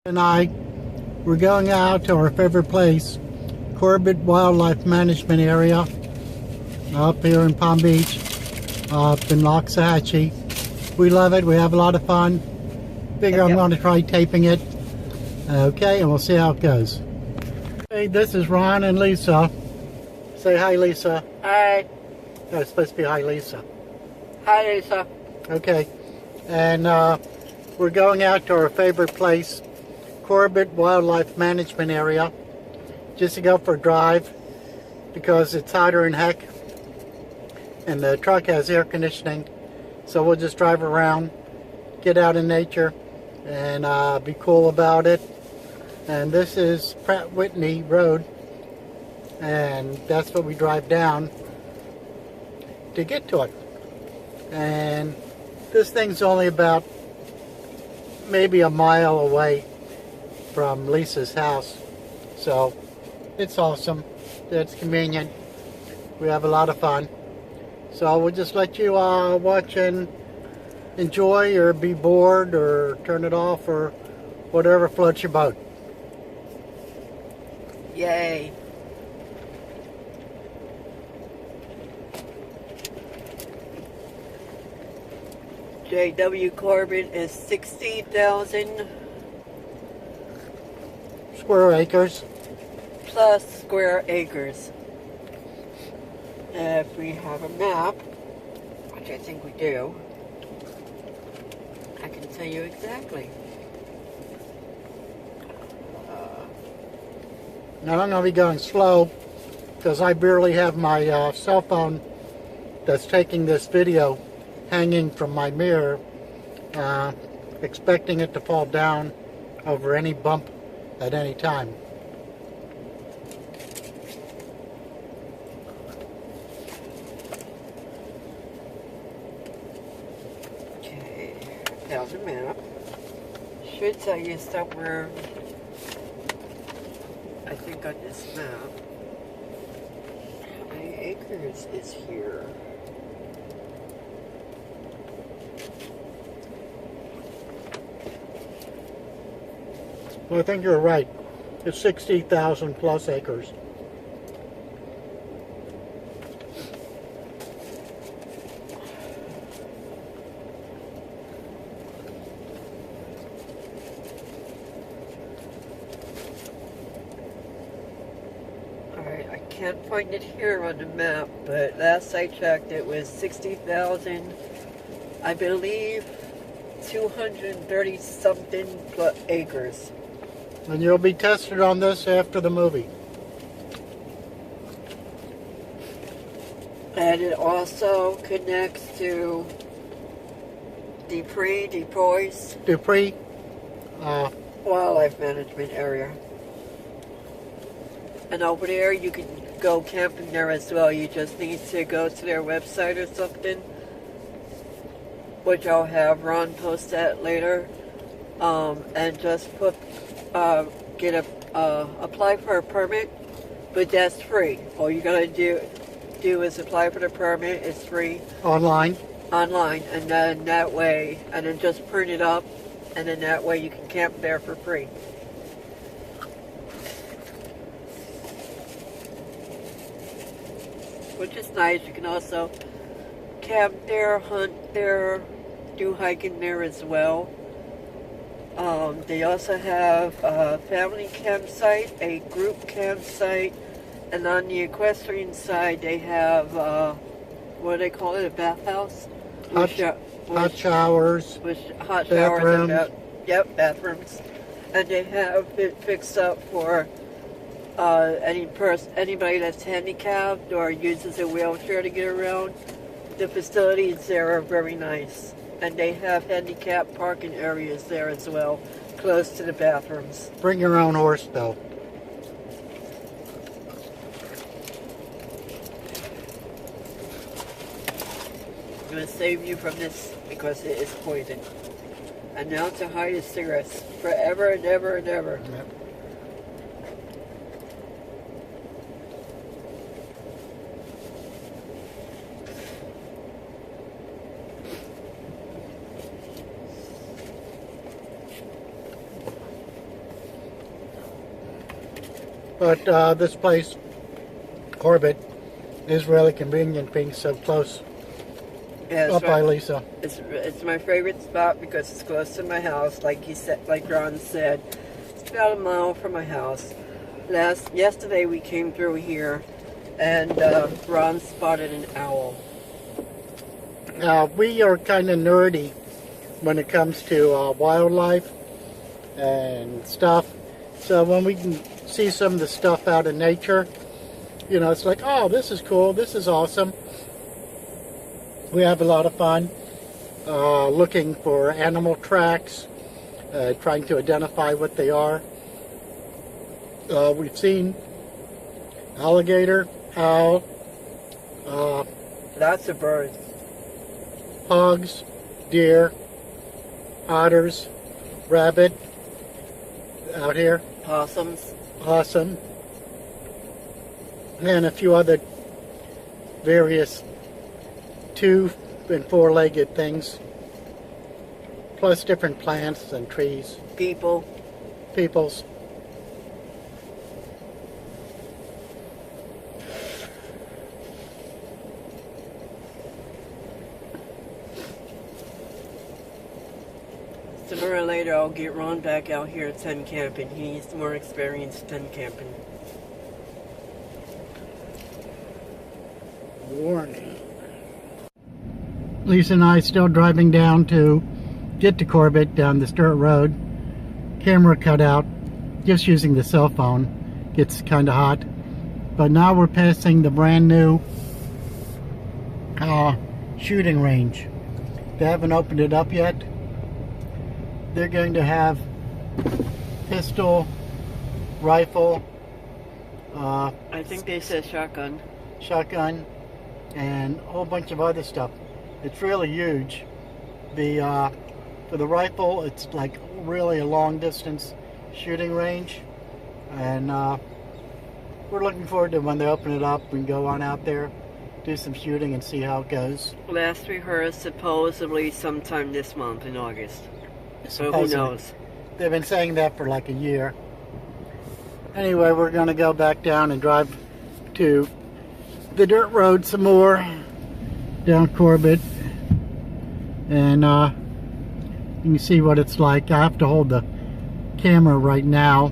And we're going out to our favorite place, Corbett Wildlife Management Area, up here in Palm Beach, up in Loxahatchee. We love it. We have a lot of fun. Figure I'm going to try taping it. Okay, and we'll see how it goes. Hey, this is Ron and Lisa. Say hi, Lisa. Hi. No, it's supposed to be hi, Lisa. Hi, Lisa. Okay, and we're going out to our favorite place, Corbett Wildlife Management Area, just to go for a drive because it's hotter than heck and the truck has air conditioning, so we'll just drive around, get out in nature, and be cool about it. And this is Pratt Whitney Road, and that's what we drive down to get to it. And this thing's only about maybe a mile away from Lisa's house, so it's awesome. It's convenient. We have a lot of fun, so we'll just let you watch and enjoy, or be bored, or turn it off, or whatever floats your boat. Yay. J.W. Corbett is 60,000 square acres. plus square acres. If we have a map, which I think we do, I can tell you exactly. Now I'm going to be going slow because I barely have my cell phone that's taking this video hanging from my mirror, expecting it to fall down over any bump at any time. Okay, there's a map. Should tell you somewhere, I think on this map, how many acres is here? Well, I think you're right. It's 60,000 plus acres. Alright, I can't find it here on the map, but last I checked it was 60,000, I believe 230 something plus acres. And you'll be tested on this after the movie. And it also connects to Dupree Wildlife Management Area. And over there you can go camping there as well. You just need to go to their website or something, which I'll have Ron post that later, and just apply for a permit, but that's free. All you gotta do is apply for the permit. It's free Online? Online, and then that way, and then just print it up, and then that way you can camp there for free. Which is nice. You can also camp there, hunt there, do hiking there as well. They also have a family campsite, a group campsite, and on the equestrian side they have, what do they call it, a bathhouse? Hot showers. With hot bathrooms. showers. Yep, bathrooms. And they have it fixed up for anybody that's handicapped or uses a wheelchair to get around. The facilities there are very nice. And they have handicapped parking areas there as well, close to the bathrooms. Bring your own horse, though. I'm going to save you from this because it is poison. And now to hide his cigarettes forever and ever and ever. Yep. But this place, Corbett, is really convenient being so close Yeah, up by Lisa. it's my favorite spot because it's close to my house. Like you said, like Ron said, it's about a mile from my house. Yesterday we came through here, and Ron spotted an owl. We are kind of nerdy when it comes to wildlife and stuff. So when we can see some of the stuff out in nature, you know, it's like, oh, this is cool, this is awesome. We have a lot of fun looking for animal tracks, trying to identify what they are. We've seen alligator, owl, Lots of birds. hogs, deer, otters, rabbit out here, Possums. possum, and a few other various 2- and 4-legged things, plus different plants and trees, peoples. Sooner or later, I'll get Ron back out here tent camping. He's more experienced tent camping. Warning. Lisa and I still driving down to get to Corbett down this dirt road. Camera cut out, just using the cell phone. Gets kind of hot. But now we're passing the brand new shooting range. They haven't opened it up yet. They're going to have pistol, rifle, I think they said shotgun. and a whole bunch of other stuff. It's really huge. For the rifle, it's like really a long distance shooting range, and we're looking forward to when they open it up. We can go on out there, do some shooting, and see how it goes. Last we heard, supposedly sometime this month in August. So who knows? They've been saying that for like a year. Anyway, we're going to go back down and drive to the dirt road some more down Corbett, and you can see what it's like. I have to hold the camera right now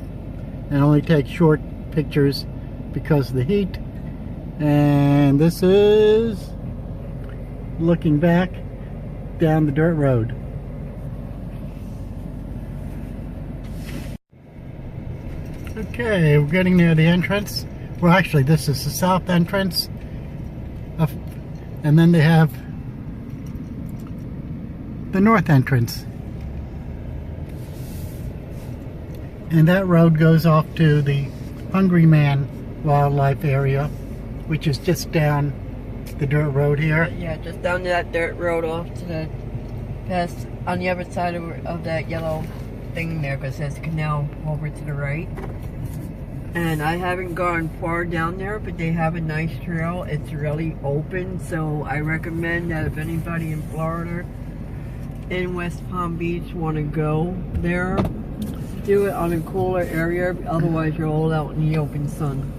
and only take short pictures because of the heat. And this is looking back down the dirt road. Okay, we're getting near the entrance. Well, actually, this is the south entrance. And then they have the north entrance. And that road goes off to the Hungry Man Wildlife Area, which is just down the dirt road here. Yeah, just down that dirt road off to the past on the other side of that yellow thing there, because there's a canal over to the right. And I haven't gone far down there, but they have a nice trail. It's really open, so I recommend that if anybody in Florida, in West Palm Beach, want to go there, do it on a cooler area. Otherwise, you're all out in the open sun.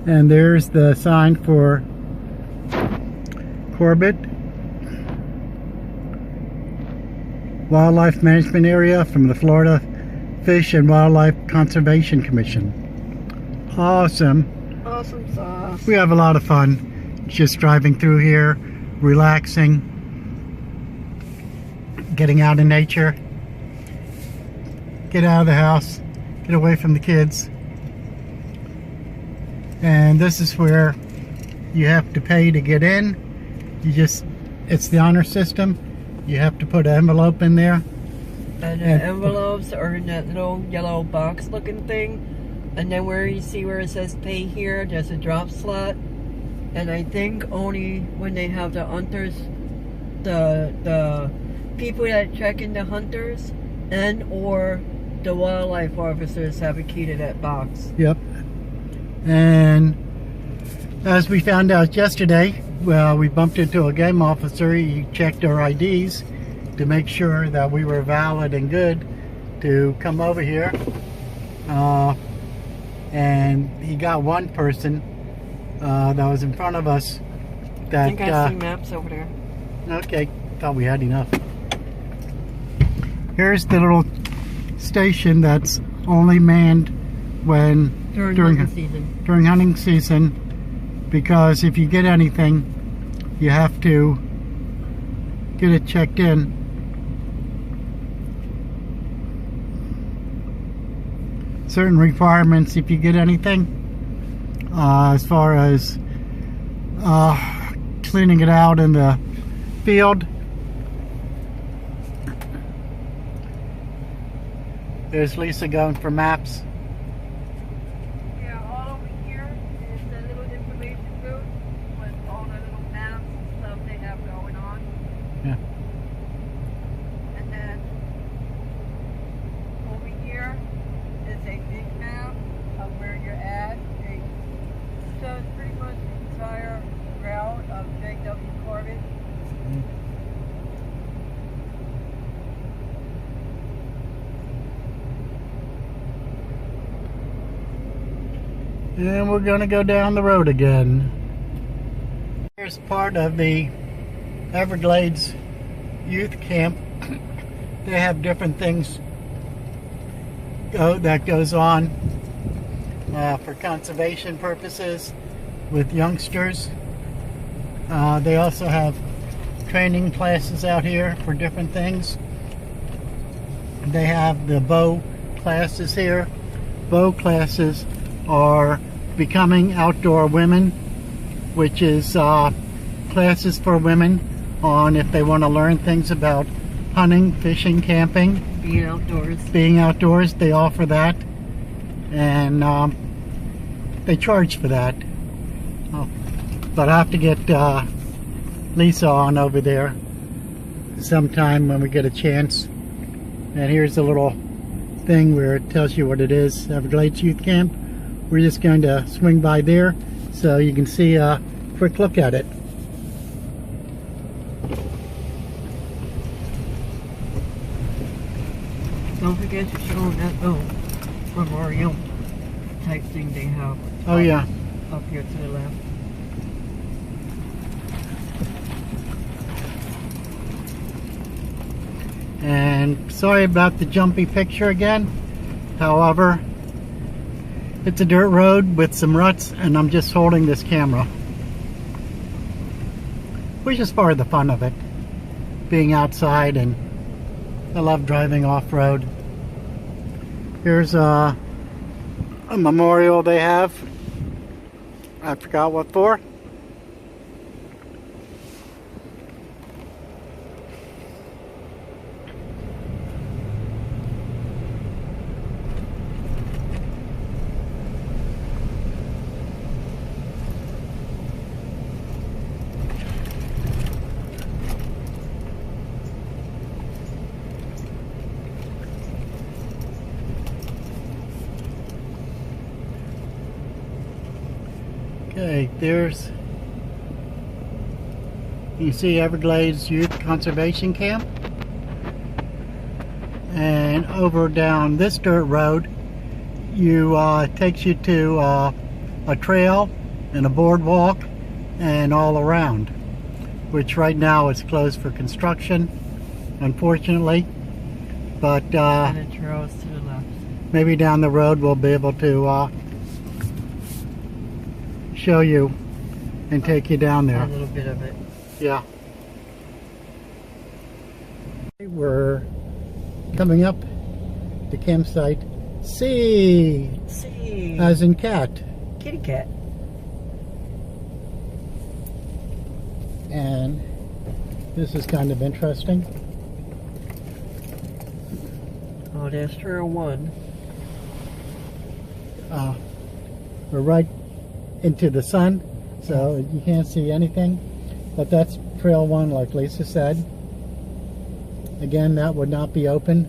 And there's the sign for Corbett Wildlife Management Area from the Florida Fish and Wildlife Conservation Commission. Awesome. Awesome sauce. We have a lot of fun just driving through here, relaxing, getting out in nature, get out of the house, get away from the kids. And this is where you have to pay to get in. It's the honor system. You have to put an envelope in there. And the envelopes are in that little yellow box looking thing. And then where you see where it says pay here, there's a drop slot. And I think only when they have the hunters, the people that check in the hunters and or the wildlife officers have a key to that box. Yep. And as we found out yesterday, well, we bumped into a game officer. He checked our IDs to make sure that we were valid and good to come over here. and he got one person that was in front of us. That, I think I see maps over there. Okay, thought we had enough. Here's the little station that's only manned when During hunting season. During hunting season, because if you get anything, you have to get it checked in. Certain requirements if you get anything, as far as cleaning it out in the field. There's Lisa going for maps. Yeah, all over here is the little information booth with all the little maps and stuff they have going on. Yeah. And then over here is a big map of where you're at. It shows pretty much the entire route of J.W. Corbett. And we're gonna go down the road again. Here's part of the Everglades youth camp. They have different things that goes on for conservation purposes with youngsters. They also have training classes out here for different things. They have the bow classes here. Bow classes are becoming outdoor women, which is classes for women on if they want to learn things about hunting, fishing, camping, Being outdoors. being outdoors. They offer that, and they charge for that. But I have to get Lisa on over there sometime when we get a chance. And here's a little thing where it tells you what it is, Everglades Youth Camp. We're just going to swing by there so you can see a quick look at it. Don't forget to show them that little memorial type thing they have. Oh yeah. Up here to the left. And sorry about the jumpy picture again. However, it's a dirt road with some ruts, and I'm just holding this camera, which is part of the fun of it, being outside, and I love driving off-road. Here's a memorial they have. I forgot what for. Okay, there's, you see Everglades Youth Conservation Camp. And over down this dirt road, takes you to a trail and a boardwalk and all around, which right now is closed for construction, unfortunately. But And it trails to the left. maybe down the road we'll be able to show you and take you down there. A little bit of it. Yeah. We're coming up to campsite C, See. as in cat. Kitty cat. And this is kind of interesting. Oh, there's trail 1. We're right into the sun, so you can't see anything. But that's trail 1, like Lisa said. Again, that would not be open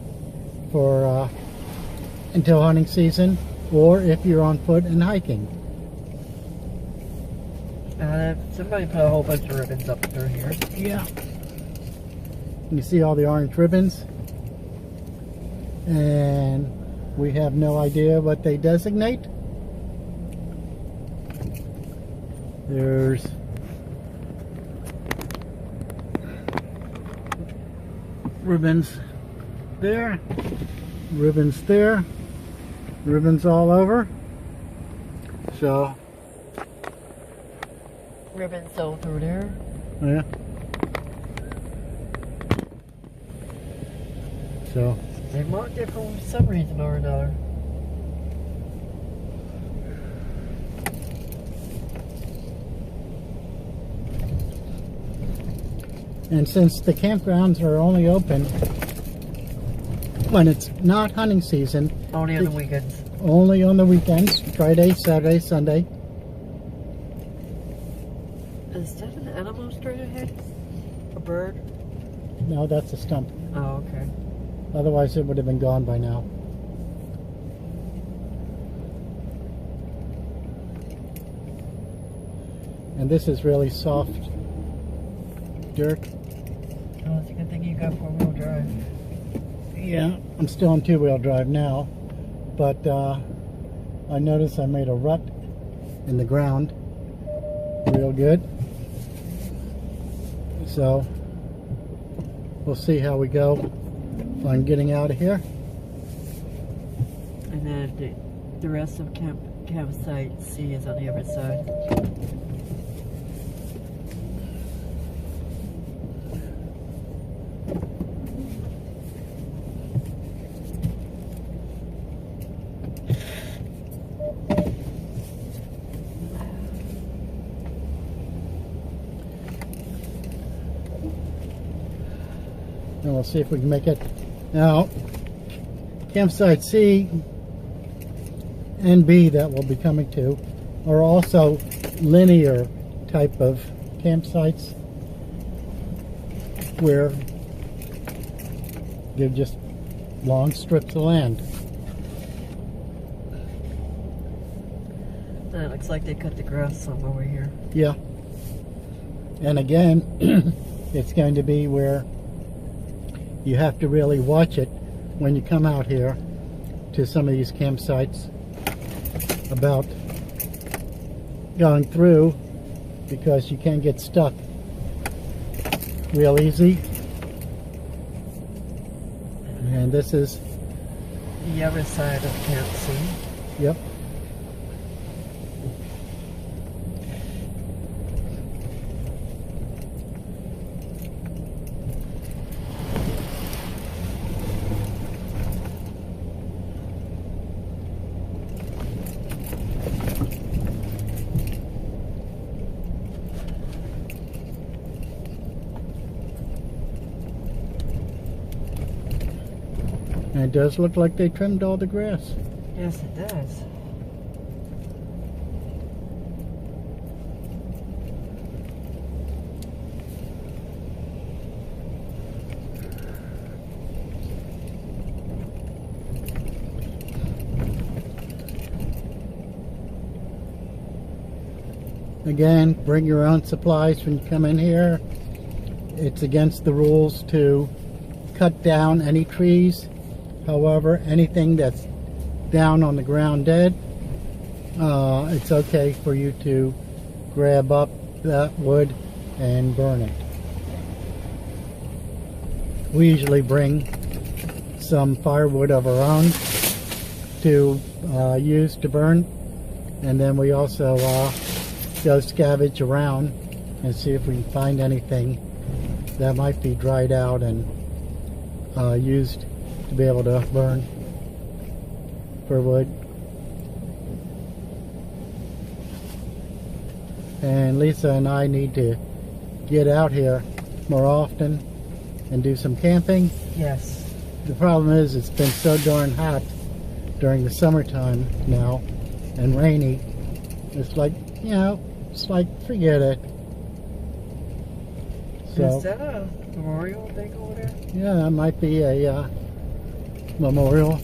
for until hunting season, or if you're on foot and hiking. Somebody put a whole bunch of ribbons up through here. Yeah. You see all the orange ribbons, and we have no idea what they designate. There's ribbons there, ribbons there, ribbons all over. So, Ribbons all through there. yeah. So, They marked it for some reason or another. and since the campgrounds are only open when it's not hunting season, Only on the weekends. only on the weekends, Friday, Saturday, Sunday. Is that an animal straight ahead? A bird? No, that's a stump. Oh, okay. Otherwise it would have been gone by now. And this is really soft dirt. Oh, it's a good thing you got four-wheel drive. Yeah, I'm still on two-wheel drive now, but I noticed I made a rut in the ground real good. So we'll see how we go on getting out of here. And then the rest of campsite C is on the other side. And we'll see if we can make it. Now, campsite C and B that we'll be coming to are also linear type of campsites where they're just long strips of land. It looks like they cut the grass some over here. Yeah. And again, it's going to be where you have to really watch it when you come out here to some of these campsites about going through, because you can get stuck real easy. And this is The other side of Camp C. yep. And it does look like they trimmed all the grass. Yes, it does. Again, bring your own supplies when you come in here. It's against the rules to cut down any trees. However, anything that's down on the ground dead, it's okay for you to grab up that wood and burn it. We usually bring some firewood of our own to use to burn, and then we also go scavenge around and see if we can find anything that might be dried out and used to be able to burn for wood. And Lisa and I need to get out here more often and do some camping. Yes. The problem is it's been so darn hot during the summertime now and rainy. It's like, you know, it's like, forget it. So, Is that a memorial thing over there? yeah, that might be a memorial.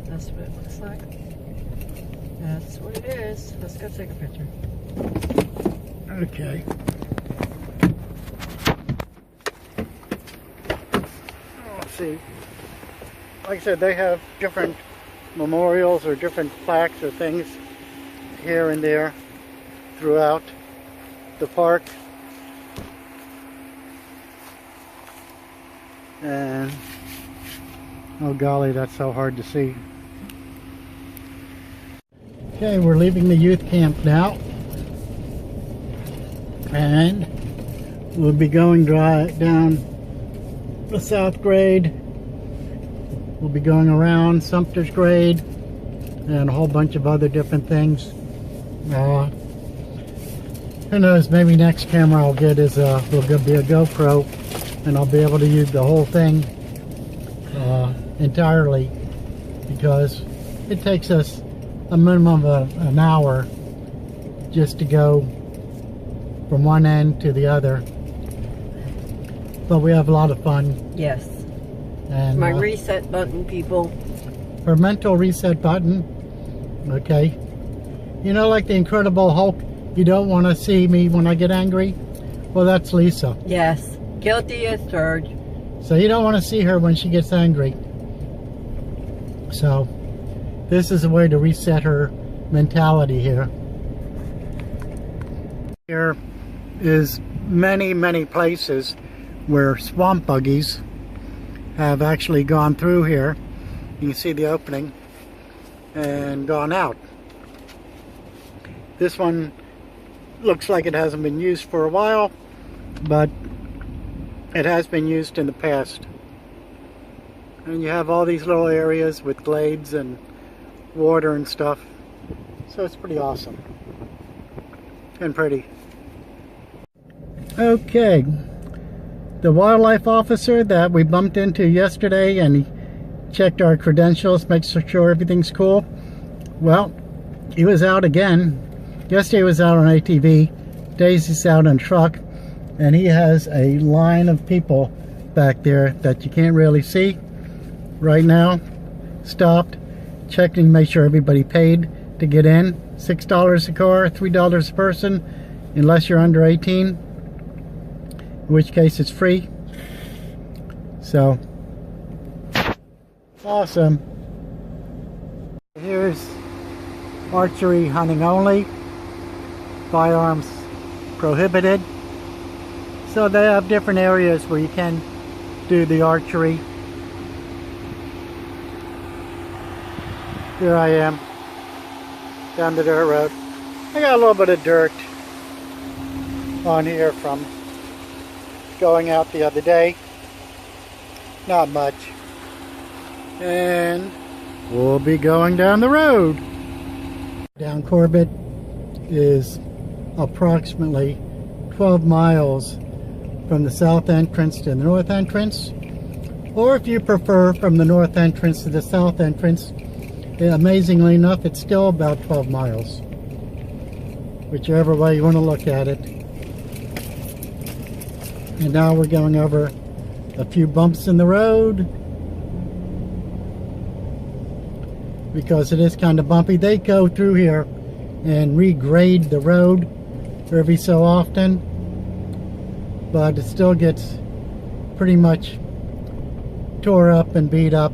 That's what it looks like. That's what it is. Let's go take a picture. Okay. Let's see. Like I said, they have different memorials or different plaques or things here and there throughout the park. And oh golly, that's so hard to see. Okay, we're leaving the youth camp now, and we'll be going down the South Grade. We'll be going around Sumter's Grade and a whole bunch of other different things. Who knows, maybe next camera I'll get is will be a GoPro, and I'll be able to use the whole thing entirely, because it takes us a minimum of an hour just to go from one end to the other. But we have a lot of fun. Yes. And my reset button, people. Her mental reset button. Okay. You know, like the Incredible Hulk, you don't want to see me when I get angry? Well, that's Lisa. Yes. Guilty as charged. So you don't want to see her when she gets angry. So this is a way to reset her mentality here. Here is many places where swamp buggies have actually gone through here. You can see the opening and gone out. This one looks like it hasn't been used for a while, but it has been used in the past. And you have all these little areas with glades and water and stuff. So it's pretty awesome and pretty. Okay, the wildlife officer that we bumped into yesterday, and he checked our credentials, makes sure everything's cool. Well, he was out again. Yesterday he was out on ATV, today's he's out on truck, and he has a line of people back there that you can't really see right now. Stopped, checked and made sure everybody paid to get in. $6 a car, $3 a person, unless you're under 18, in which case it's free. So awesome. Here's archery hunting only, firearms prohibited. So they have different areas where you can do the archery. Here I am, down the dirt road. I got a little bit of dirt on here from going out the other day. Not much. And we'll be going down the road. Down Corbett is approximately 12 miles from the south entrance to the north entrance. Or if you prefer, from the north entrance to the south entrance, amazingly enough, it's still about 12 miles. Whichever way you want to look at it. And now we're going over a few bumps in the road, because it is kind of bumpy. They go through here and regrade the road every so often, but it still gets pretty much tore up and beat up,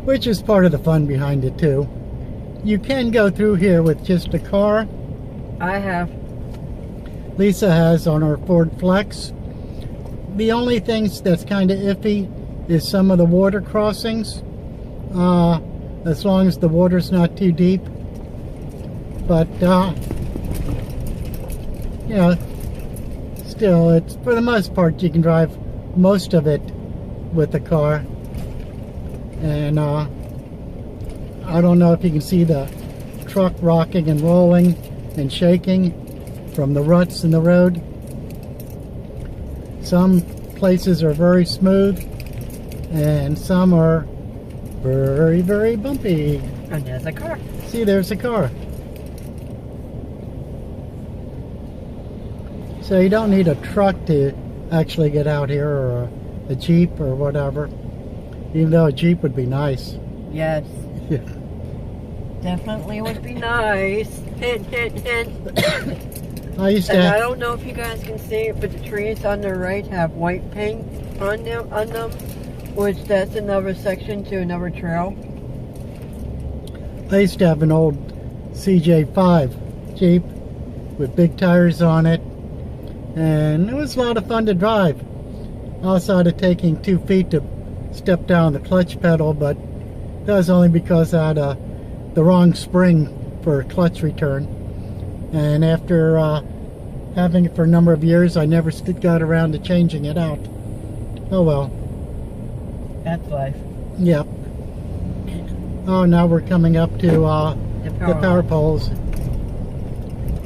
which is part of the fun behind it too. You can go through here with just a car. I have. Lisa has on her Ford Flex. The only things that's kind of iffy is some of the water crossings, as long as the water's not too deep. But you know, still, it's, for the most part, you can drive most of it with the car. And I don't know if you can see the truck rocking and rolling and shaking from the ruts in the road. Some places are very smooth and some are very bumpy. And there's a car. See, there's a car. So you don't need a truck to actually get out here, or a Jeep or whatever. Even though a Jeep would be nice. Yes. Yeah. Definitely would be nice. Hint, hint, hint. I used to And have, I don't know if you guys can see it, but the trees on the right have white paint on them, which that's another section to another trail. I used to have an old CJ5 Jeep with big tires on it, and it was a lot of fun to drive. Outside of taking 2 feet to step down the clutch pedal, but that was only because I had the wrong spring for clutch return, and after having it for a number of years, I never got around to changing it out. Oh well. That's life. Yep. Oh, now we're coming up to the power poles.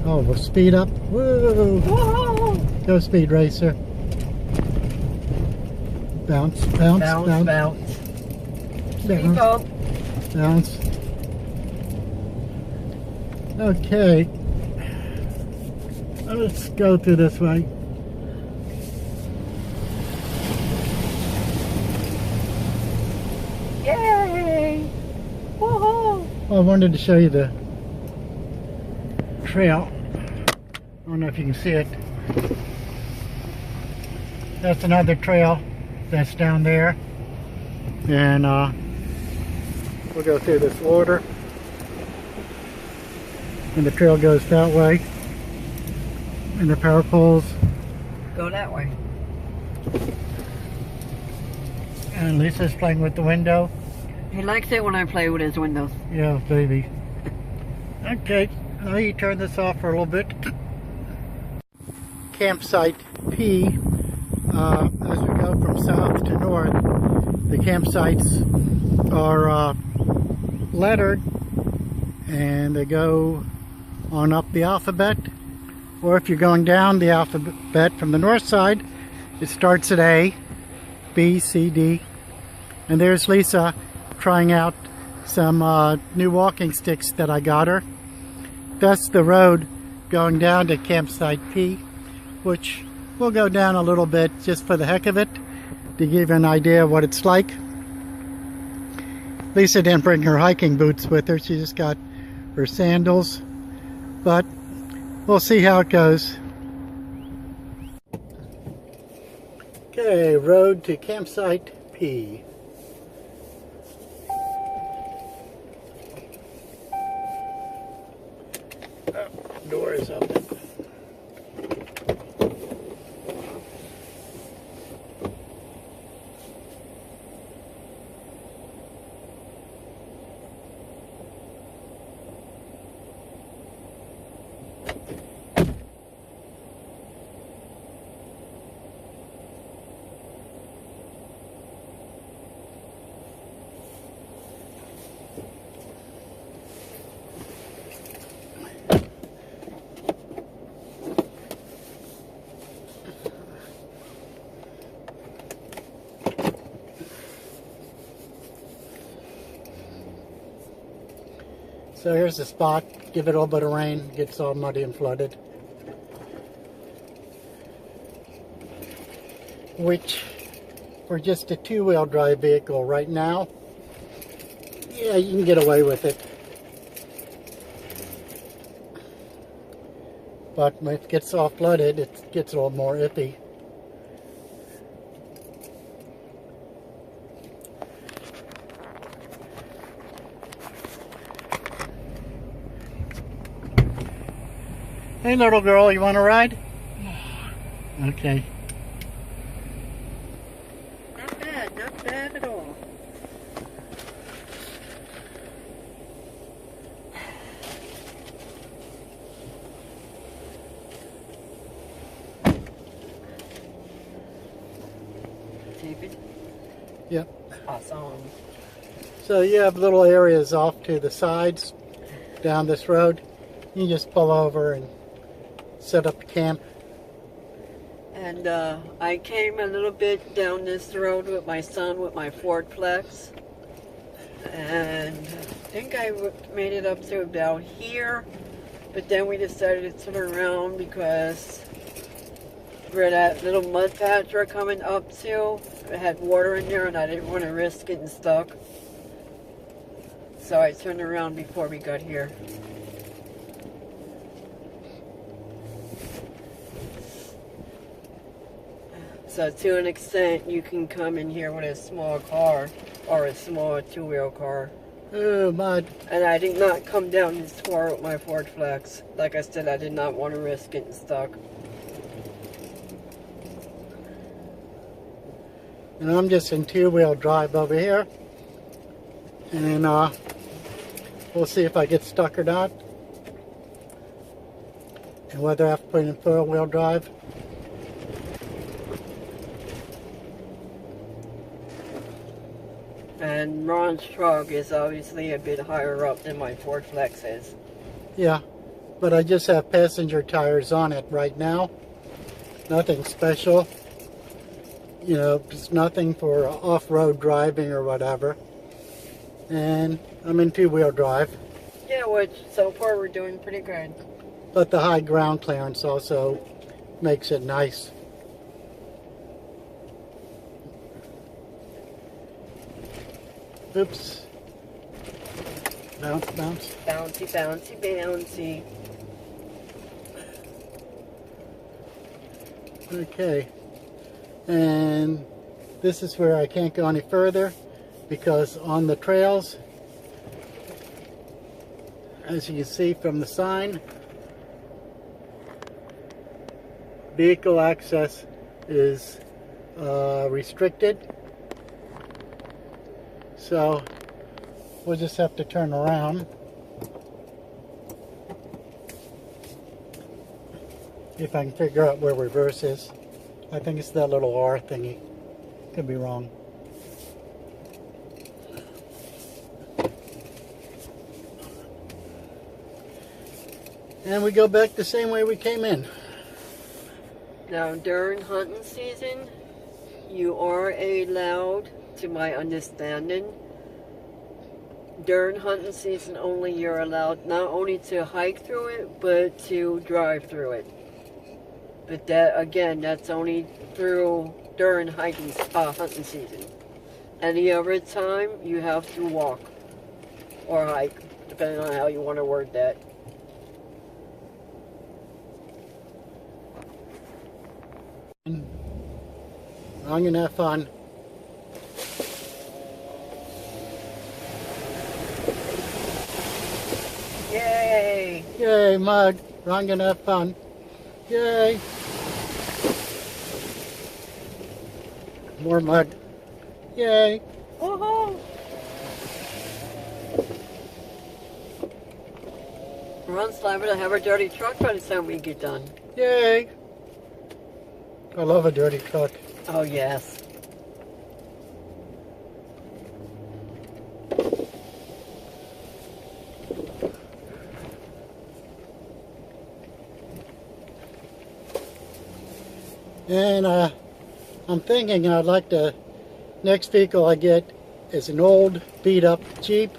Oh, we'll speed up. Woo! Whoa! Go, Speed Racer. Bounce, bounce, Bounce, bounce. bounce. Bounce, Bounce. bounce. Okay. Let's go through this way. Yay! Woohoo! Well, I wanted to show you the trail. I don't know if you can see it. That's another trail that's down there. And we'll go through this water. And the trail goes that way. And the power poles Go that way. And Lisa's playing with the window. He likes it when I play with his windows. Yeah, baby. Okay, now you turn this off for a little bit. Campsite P, as we go from south to north, the campsites are lettered, and they go on up the alphabet. Or if you're going down the alphabet from the north side, it starts at A, B, C, D. And there's Lisa trying out some new walking sticks that I got her. That's the road going down to Campsite P, which we'll go down a little bit just for the heck of it, to give you an idea of what it's like. Lisa didn't bring her hiking boots with her, she just got her sandals, but we'll see how it goes. Okay, road to Campsite P. Door is open. So here's the spot. Give it a little bit of rain, gets all muddy and flooded. Which, for just a 2-wheel drive vehicle right now, yeah, you can get away with it. But when it gets all flooded, it gets a little more iffy. Hey little girl, you want to ride? Okay. Not bad at all. Taping? Yep. Awesome. So you have little areas off to the sides down this road. You just pull over and set up camp. And I came a little bit down this road with my son with my Ford Flex, and I think I made it up to about here, but then we decided to turn around because where that little mud patch we're coming up to, it had water in there and I didn't want to risk getting stuck, so I turned around before we got here. So to an extent, you can come in here with a small car or a small 2-wheel car. Oh, mud. And I did not come down and swore with my Ford Flex. Like I said, I did not want to risk getting stuck. And I'm just in two-wheel drive over here. And we'll see if I get stuck or not. And whether I have to put in four-wheel drive. And Ron's truck is obviously a bit higher up than my Ford Flex is. Yeah, but I just have passenger tires on it right now. Nothing special. You know, just nothing for off-road driving or whatever. And I'm in two-wheel drive. Yeah, which so far we're doing pretty good. But the high ground clearance also makes it nice. Oops. Bounce, bounce. Bouncy, bouncy, bouncy. Okay. And this is where I can't go any further because on the trails, as you can see from the sign, vehicle access is restricted. So we'll just have to turn around. If I can figure out where reverse is. I think it's that little R thingy. Could be wrong. And we go back the same way we came in. Now, during hunting season, you are allowed, to my understanding, during hunting season only, you're allowed not only to hike through it, but to drive through it. But that, again, that's only during hunting season. Any other time, you have to walk or hike, depending on how you want to word that. I'm gonna have fun. Yay! Yay, mud. I'm gonna have fun. Yay! More mud. Yay! Woohoo! Ron's liable to have a dirty truck by the time we get done. Yay! I love a dirty truck. Oh, yes. And I'm thinking I'd like to, next vehicle I get is an old beat up Jeep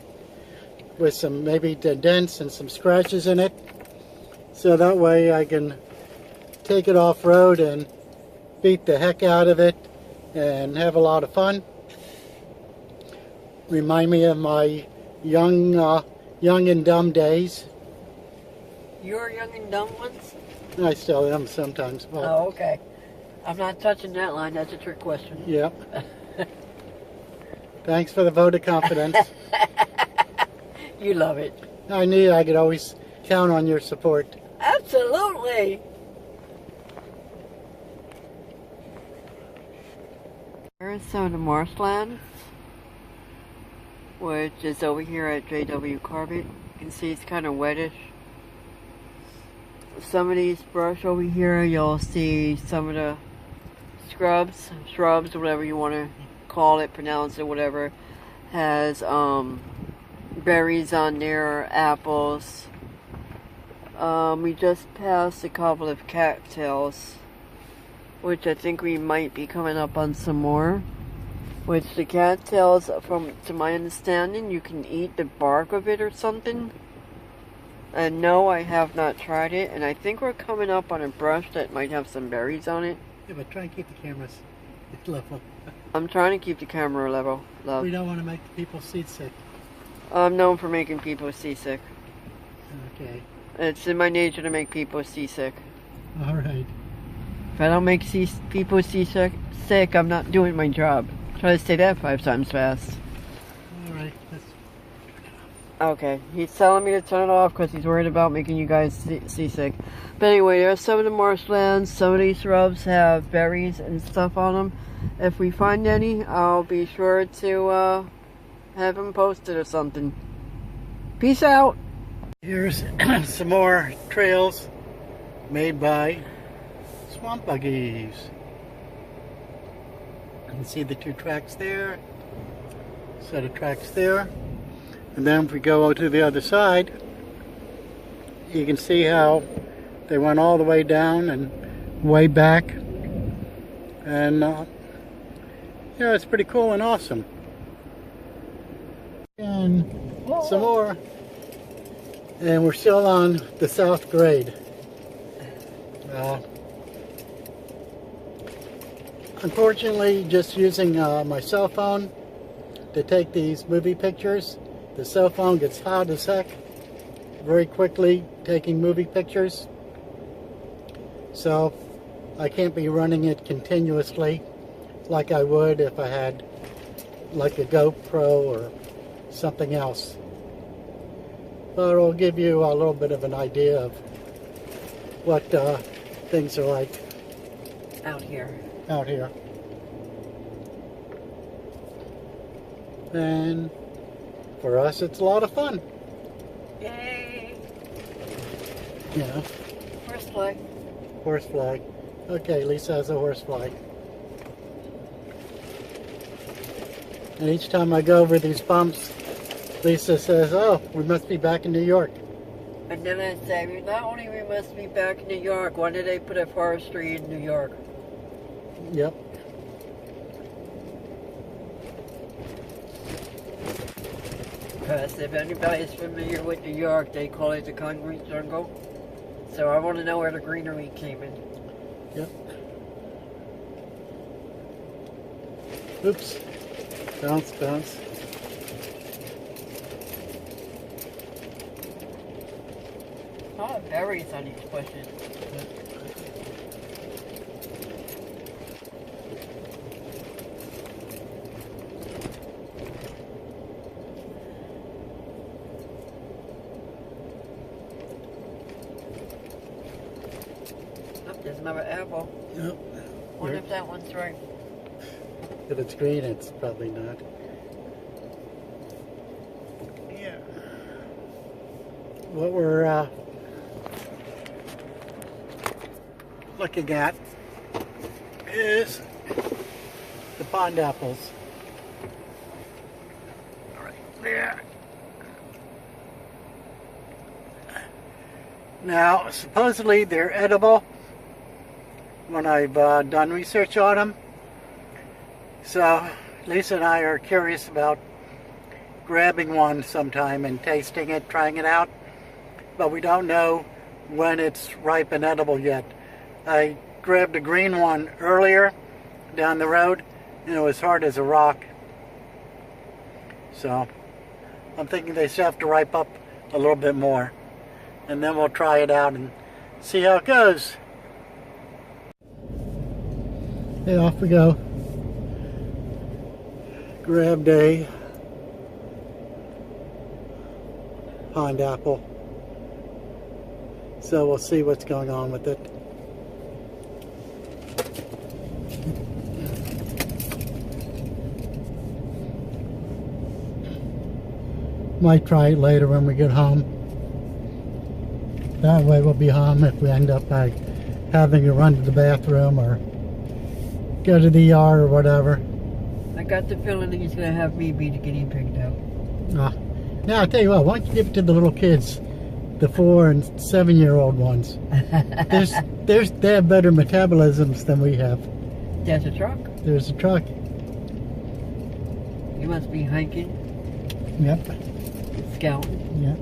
with some maybe dents and some scratches in it. So that way I can take it off road and beat the heck out of it and have a lot of fun. Remind me of my young and dumb days. You're young and dumb ones? I still am sometimes. But Oh, okay. I'm not touching that line. That's a trick question. yeah. Thanks for the vote of confidence. You love it. I knew I could always count on your support. Absolutely. Here's some of the marshlands, which is over here at JW Corbett. You can see it's kind of wettish. Some of these brush over here, you'll see some of the shrubs, whatever you want to call it, pronounce it, whatever, has berries on there, apples. We just passed a couple of cattails, which I think we might be coming up on some more. Which the cattails, to my understanding, you can eat the bark of it or something. And no, I have not tried it, and I think we're coming up on a brush that might have some berries on it. Yeah, but try and keep the cameras level. I'm trying to keep the camera level. We don't want to make the people seasick. I'm known for making people seasick. Okay. It's in my nature to make people seasick. All right. If I don't make people seasick, I'm not doing my job. Try to say that 5 times fast. All right. Okay, he's telling me to turn it off because he's worried about making you guys seasick. But anyway, there's some of the marshlands. Some of these shrubs have berries and stuff on them. If we find any, I'll be sure to have them posted or something. Peace out. Here's some more trails made by swamp buggies. You can see the 2 tracks there, set of tracks there. And then if we go to the other side, you can see how they went all the way down and way back. And yeah, it's pretty cool and awesome. And some more. And we're still on the south grade. Unfortunately, just using my cell phone to take these movie pictures, the cell phone gets hot as heck very quickly taking movie pictures. So I can't be running it continuously like I would if I had like a GoPro or something else. But it'll give you a little bit of an idea of what things are like Out here. And for us, it's a lot of fun. Yay! You know. Horse flag. Horse flag. Okay, Lisa has a horse flag. And each time I go over these bumps, Lisa says, "Oh, we must be back in New York." And then I say, not only we must be back in New York, why did they put a forestry in New York? Yep. Because if anybody's familiar with New York, they call it the concrete jungle. So I want to know where the greenery came in. Yep. Oops. Bounce, bounce. A lot of berries on these bushes. Oh, there's another apple. Yep. Wonder if that one's right. If it's green, it's probably not. Yeah. What we're looking at is the pond apples. Right there. Now, supposedly they're edible when I've done research on them. So Lisa and I are curious about grabbing one sometime and tasting it, trying it out. But we don't know when it's ripe and edible yet. I grabbed a green one earlier down the road and it was hard as a rock. So I'm thinking they still have to ripe up a little bit more. And then we'll try it out and see how it goes. Hey, off we go. Grabbed a pond apple. So we'll see what's going on with it. Might try it later when we get home. That way we'll be home if we end up like having to run to the bathroom or go to the ER or whatever. I got the feeling that he's going to have me be the guinea pig now. Now I'll tell you what, why don't you give it to the little kids, the 4 and 7-year-old ones. They have better metabolisms than we have. There's a truck. There's a truck. You must be hiking. Yep. Scouting. Yep.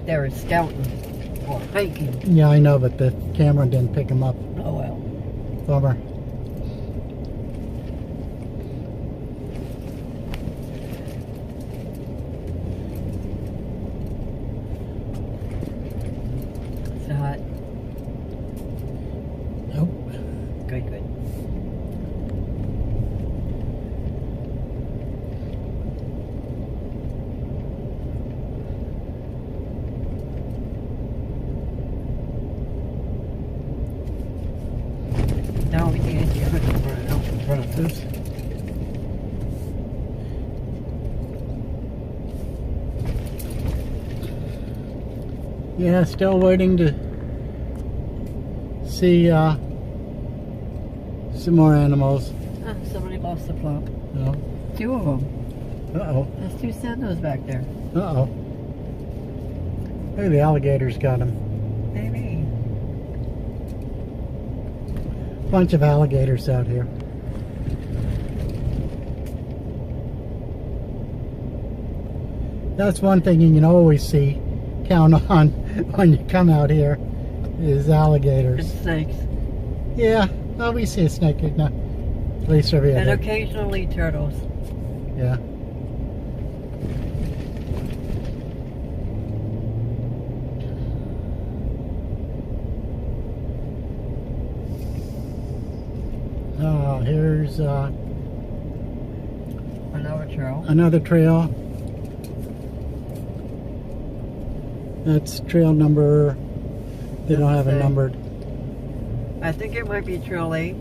They're scouting or hiking. Yeah, I know, but the camera didn't pick them up. Oh well. Bummer. It's hot. Nope. Good, good. Yeah, still waiting to see some more animals. Oh, somebody lost the plump. No. 2 of them. Uh-oh. There's 2 sandos back there. Uh-oh. Maybe the alligators got him. Maybe. Bunch of alligators out here. That's one thing you can always see, count on when you come out here, is alligators. And snakes. Yeah, well, we see a snake now, at least every And other. occasionally turtles. Yeah. Oh, here's Another trail. another trail. That's trail number, they don't have it numbered. I think it might be trail 8.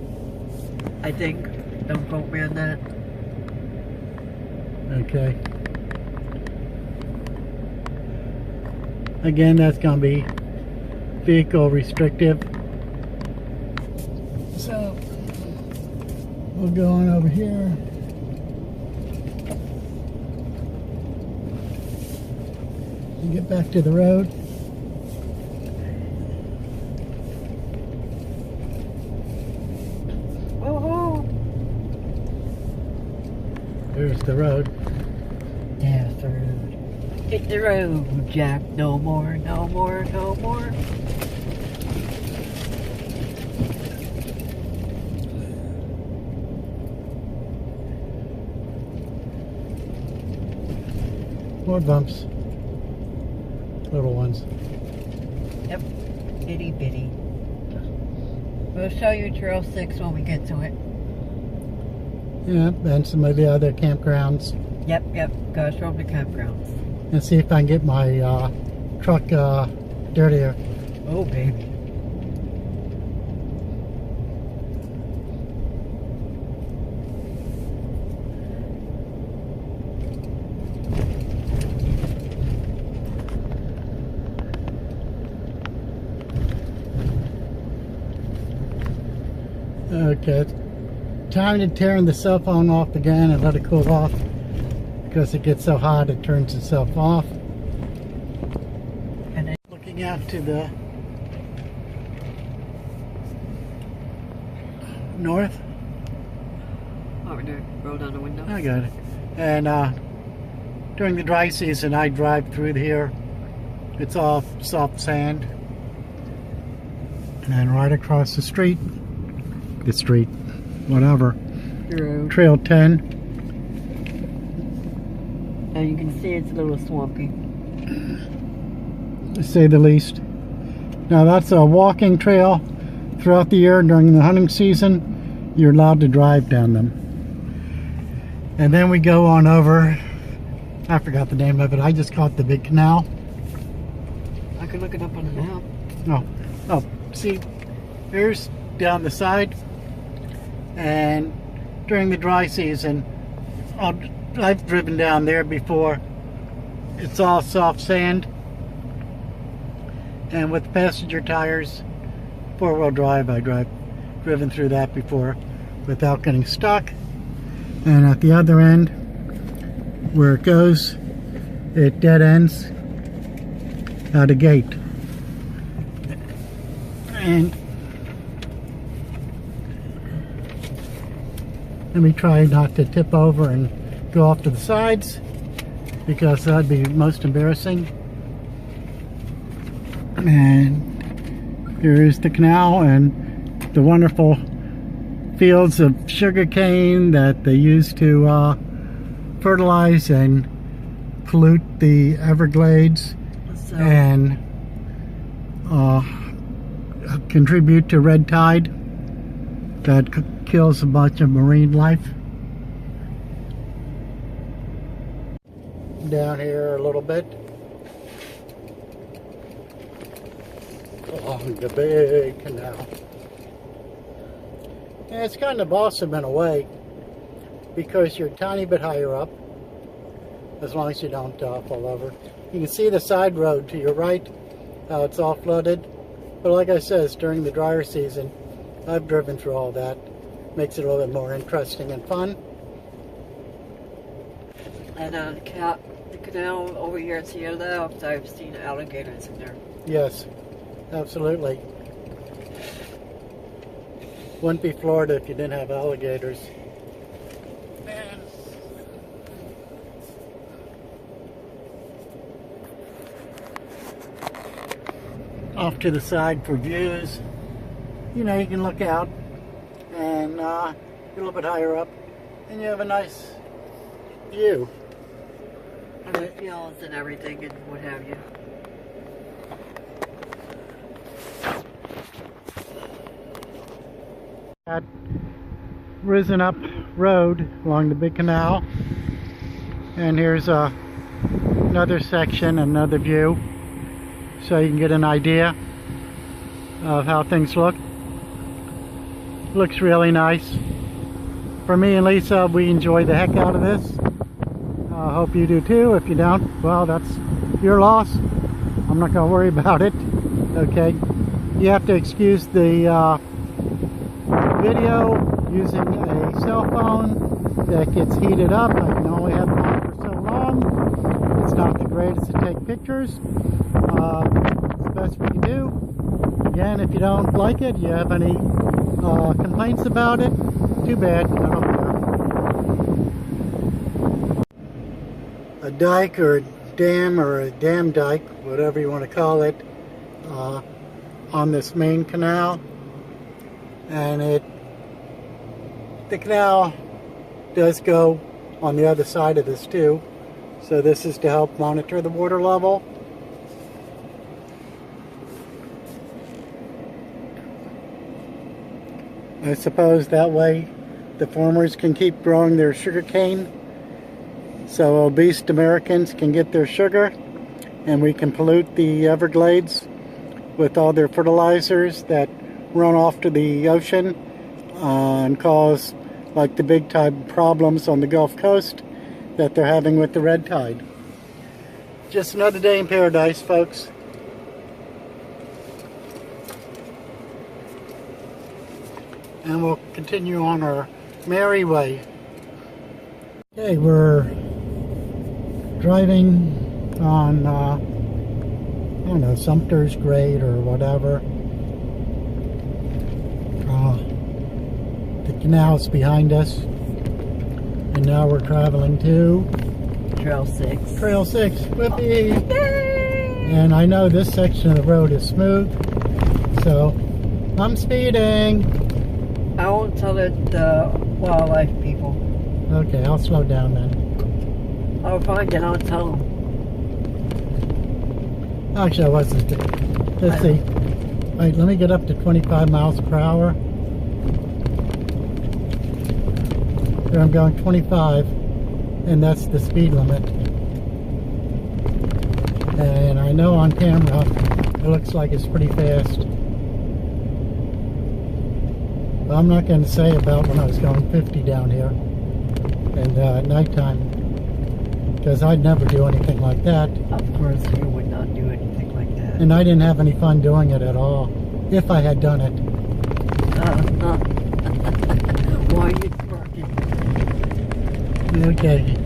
I think. Don't quote me on that. Okay. Again, that's going to be vehicle restrictive. So, we'll go on over here. And get back to the road. Woohoo! There's the road. There's the road. Hit the road, Jack. No more, no more, no more. More bumps. Little ones. Yep. Itty bitty. We'll show you Trail 6 when we get to it. Yeah, and some of the other campgrounds. Yep, yep. Gotta show them the campgrounds. And see if I can get my truck dirtier. Oh, baby. Okay, time to turn the cell phone off again and let it cool off, because it gets so hot it turns itself off. And then Looking out to the north. what we're doing? Roll down the window. I got it. And during the dry season, I drive through here. It's all soft sand. And right across the street, whatever, Road. Trail 10. And you can see it's a little swampy. To say the least. Now that's a walking trail. Throughout the year during the hunting season, you're allowed to drive down them. And then we go on over, I forgot the name of it, I just call it the big canal. I could look it up on the map. Oh, see, here's down the side, and during the dry season, I've driven down there before. It's all soft sand, and with passenger tires, 4-wheel drive, driven through that before without getting stuck. And at the other end, where it goes, it dead ends at a gate. And let me try not to tip over and go off to the sides, because that'd be most embarrassing. And here is the canal and the wonderful fields of sugar cane that they use to fertilize and pollute the Everglades So, and contribute to red tide that kills a bunch of marine life. Down here a little bit along the big canal. And it's kind of awesome in a way, because you're a tiny bit higher up, as long as you don't fall over. You can see the side road to your right how it's all flooded. But like I said, it's during the drier season. I've driven through all that. Makes it a little bit more interesting and fun. And on the canal over here to your left, I've seen alligators in there. Yes, absolutely. Wouldn't be Florida if you didn't have alligators. Man. Off to the side for views. You know, you can look out and get a little bit higher up and you have a nice view. And the fields and everything and what have you. That risen up road along the big canal, and here's another section, another view, so you can get an idea of how things look. Looks really nice. For me and Lisa, we enjoy the heck out of this. I hope you do too. If you don't, well, that's your loss. I'm not going to worry about it. Okay, you have to excuse the video using a cell phone that gets heated up. I can only have it on for so long. It's not the greatest to take pictures. It's the best we can do. Again, if you don't like it, you have any complaints about it, too bad. I don't care. A dike or a dam or a dam dike, whatever you want to call it, on this main canal. And the canal does go on the other side of this too. So this is to help monitor the water level. I suppose that way the farmers can keep growing their sugar cane, so obese Americans can get their sugar, and we can pollute the Everglades with all their fertilizers that run off to the ocean and cause like the big tide problems on the Gulf Coast that they're having with the red tide. Just another day in paradise, folks. And we'll continue on our merry way. Okay, we're driving on, I don't know, Sumter's Grade or whatever. The canal's behind us. And now we're traveling to Trail 6. Trail 6. Whippy! Yay! And I know this section of the road is smooth, so I'm speeding. I won't tell it the wildlife people. Okay, I'll slow down then. Oh, fine, then I'll tell them. Actually, I wasn't. Let's see. Wait, let me get up to 25 miles per hour. Here I'm going 25, and that's the speed limit. And I know on camera it looks like it's pretty fast. But I'm not going to say about when I was going 50 down here and at nighttime, because I'd never do anything like that. Of course, you would not do anything like that. And I didn't have any fun doing it at all, if I had done it. Why are you barking? Okay.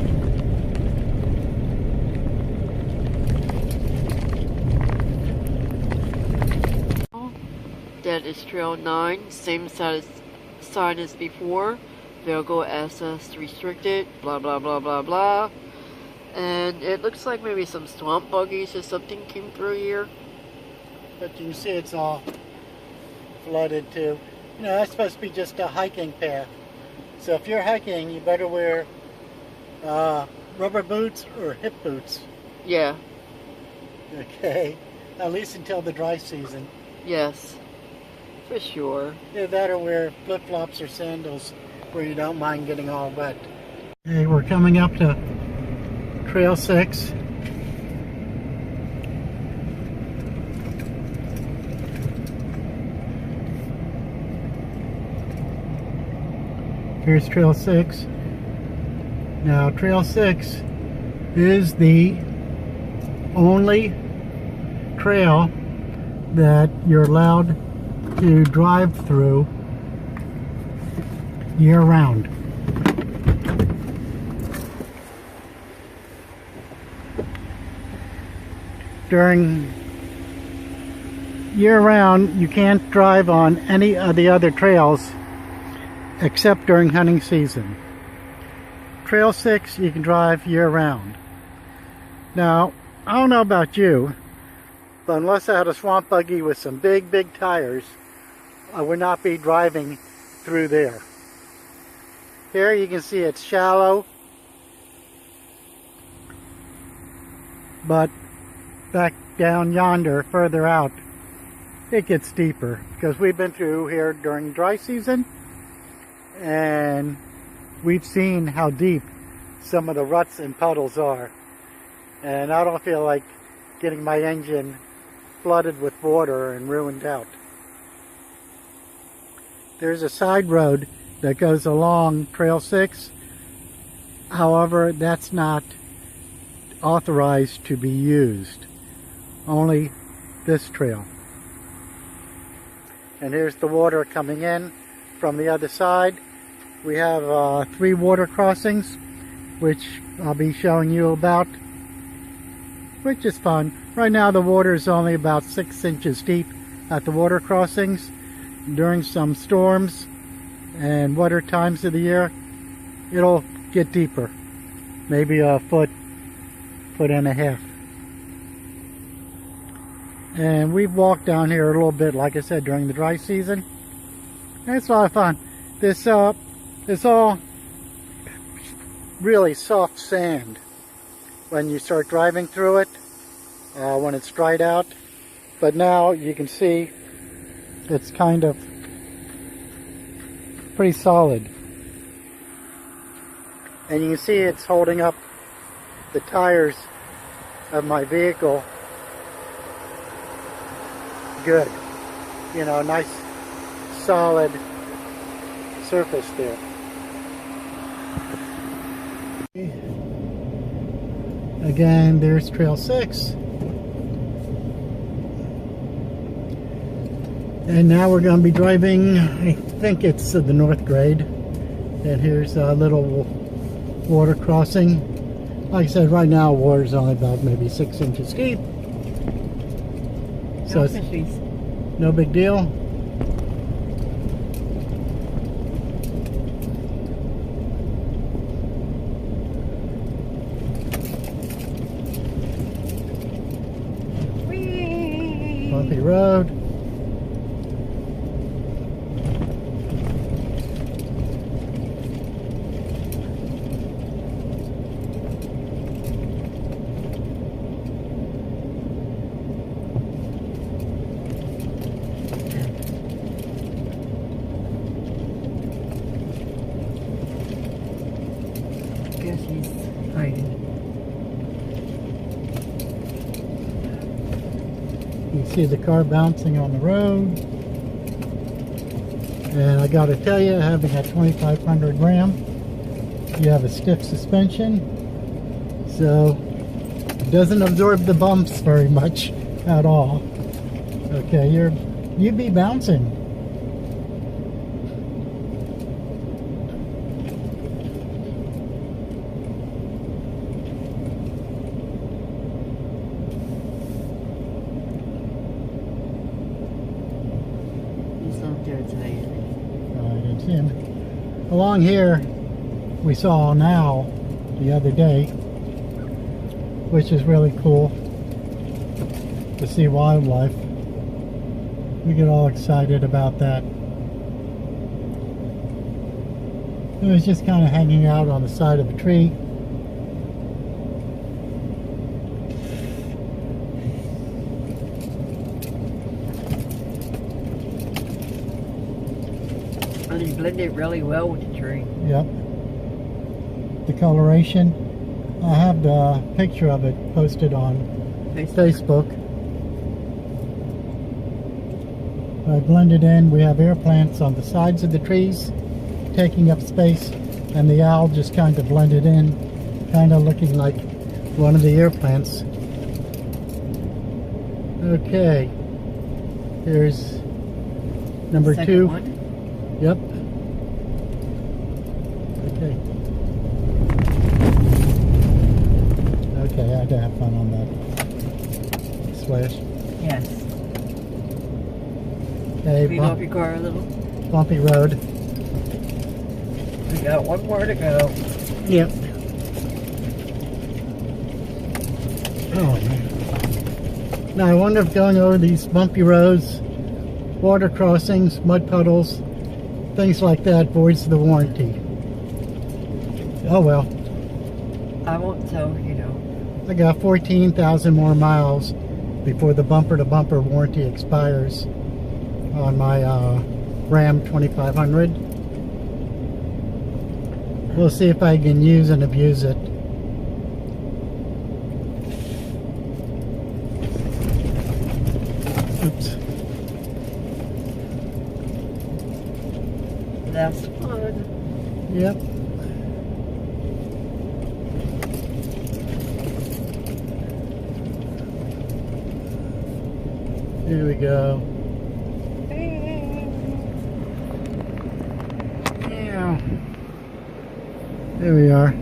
That is Trail 9, same sign as before. Vehicle access restricted, blah blah blah blah blah. And it looks like maybe some swamp buggies or something came through here. But you can see it's all flooded too. You know, that's supposed to be just a hiking path. So if you're hiking, you better wear rubber boots or hip boots. Yeah. Okay. At least until the dry season. Yes. For sure. Either that or wear flip-flops or sandals where you don't mind getting all wet. Okay, we're coming up to Trail 6. Here's Trail 6. Now, Trail 6 is the only trail that you're allowed to drive through year-round. During year-round, you can't drive on any of the other trails except during hunting season. Trail 6 you can drive year-round. Now, I don't know about you, but unless I had a swamp buggy with some big tires, I would not be driving through there. Here you can see it's shallow, but back down yonder, further out, it gets deeper because we've been through here during dry season and we've seen how deep some of the ruts and puddles are, and I don't feel like getting my engine flooded with water and ruined out. There's a side road that goes along Trail 6. However, that's not authorized to be used. Only this trail. And here's the water coming in from the other side. We have 3 water crossings, which I'll be showing you about, which is fun. Right now the water is only about 6 inches deep at the water crossings. During some storms and wetter times of the year, it'll get deeper, maybe a foot and a half. And we've walked down here a little bit, like I said, during the dry season. And it's a lot of fun. This it's all really soft sand when you start driving through it, when it's dried out. But now you can see it's kind of pretty solid. And you can see it's holding up the tires of my vehicle good. You know, nice solid surface there. Again, there's Trail 6. And now we're going to be driving, I think it's the North Grade. And here's a little water crossing. Like I said, right now water's only about maybe 6 inches deep. So it's no big deal. Whee! Bumpy road. He's hiding. You see the car bouncing on the road. And I gotta tell you, having a 2500 Ram, you have a stiff suspension, so it doesn't absorb the bumps very much at all. Okay, you'd be bouncing. I didn't see him. Along here, we saw an owl the other day, which is really cool to see wildlife. We get all excited about that. It was just kind of hanging out on the side of a tree. And he blended really well with the tree. Yep. The coloration. I have the picture of it posted on Facebook. I blended in. We have air plants on the sides of the trees taking up space, and the owl just kind of blended in, kind of looking like one of the air plants. Okay. Here's number Second 2. one. Yep. Okay. Okay, I had to have fun on that splash. Yes. Okay, Speed off your car a little. bumpy road. We got one more to go. Yep. Oh man. Now I wonder if going over these bumpy roads, water crossings, mud puddles, things like that voids the warranty. Oh well. I won't tell, you know. I got 14,000 more miles before the bumper-to-bumper warranty expires on my Ram 2500. We'll see if I can use and abuse it. Oops. That's fun. Yep. Here we go. Yeah. There we are.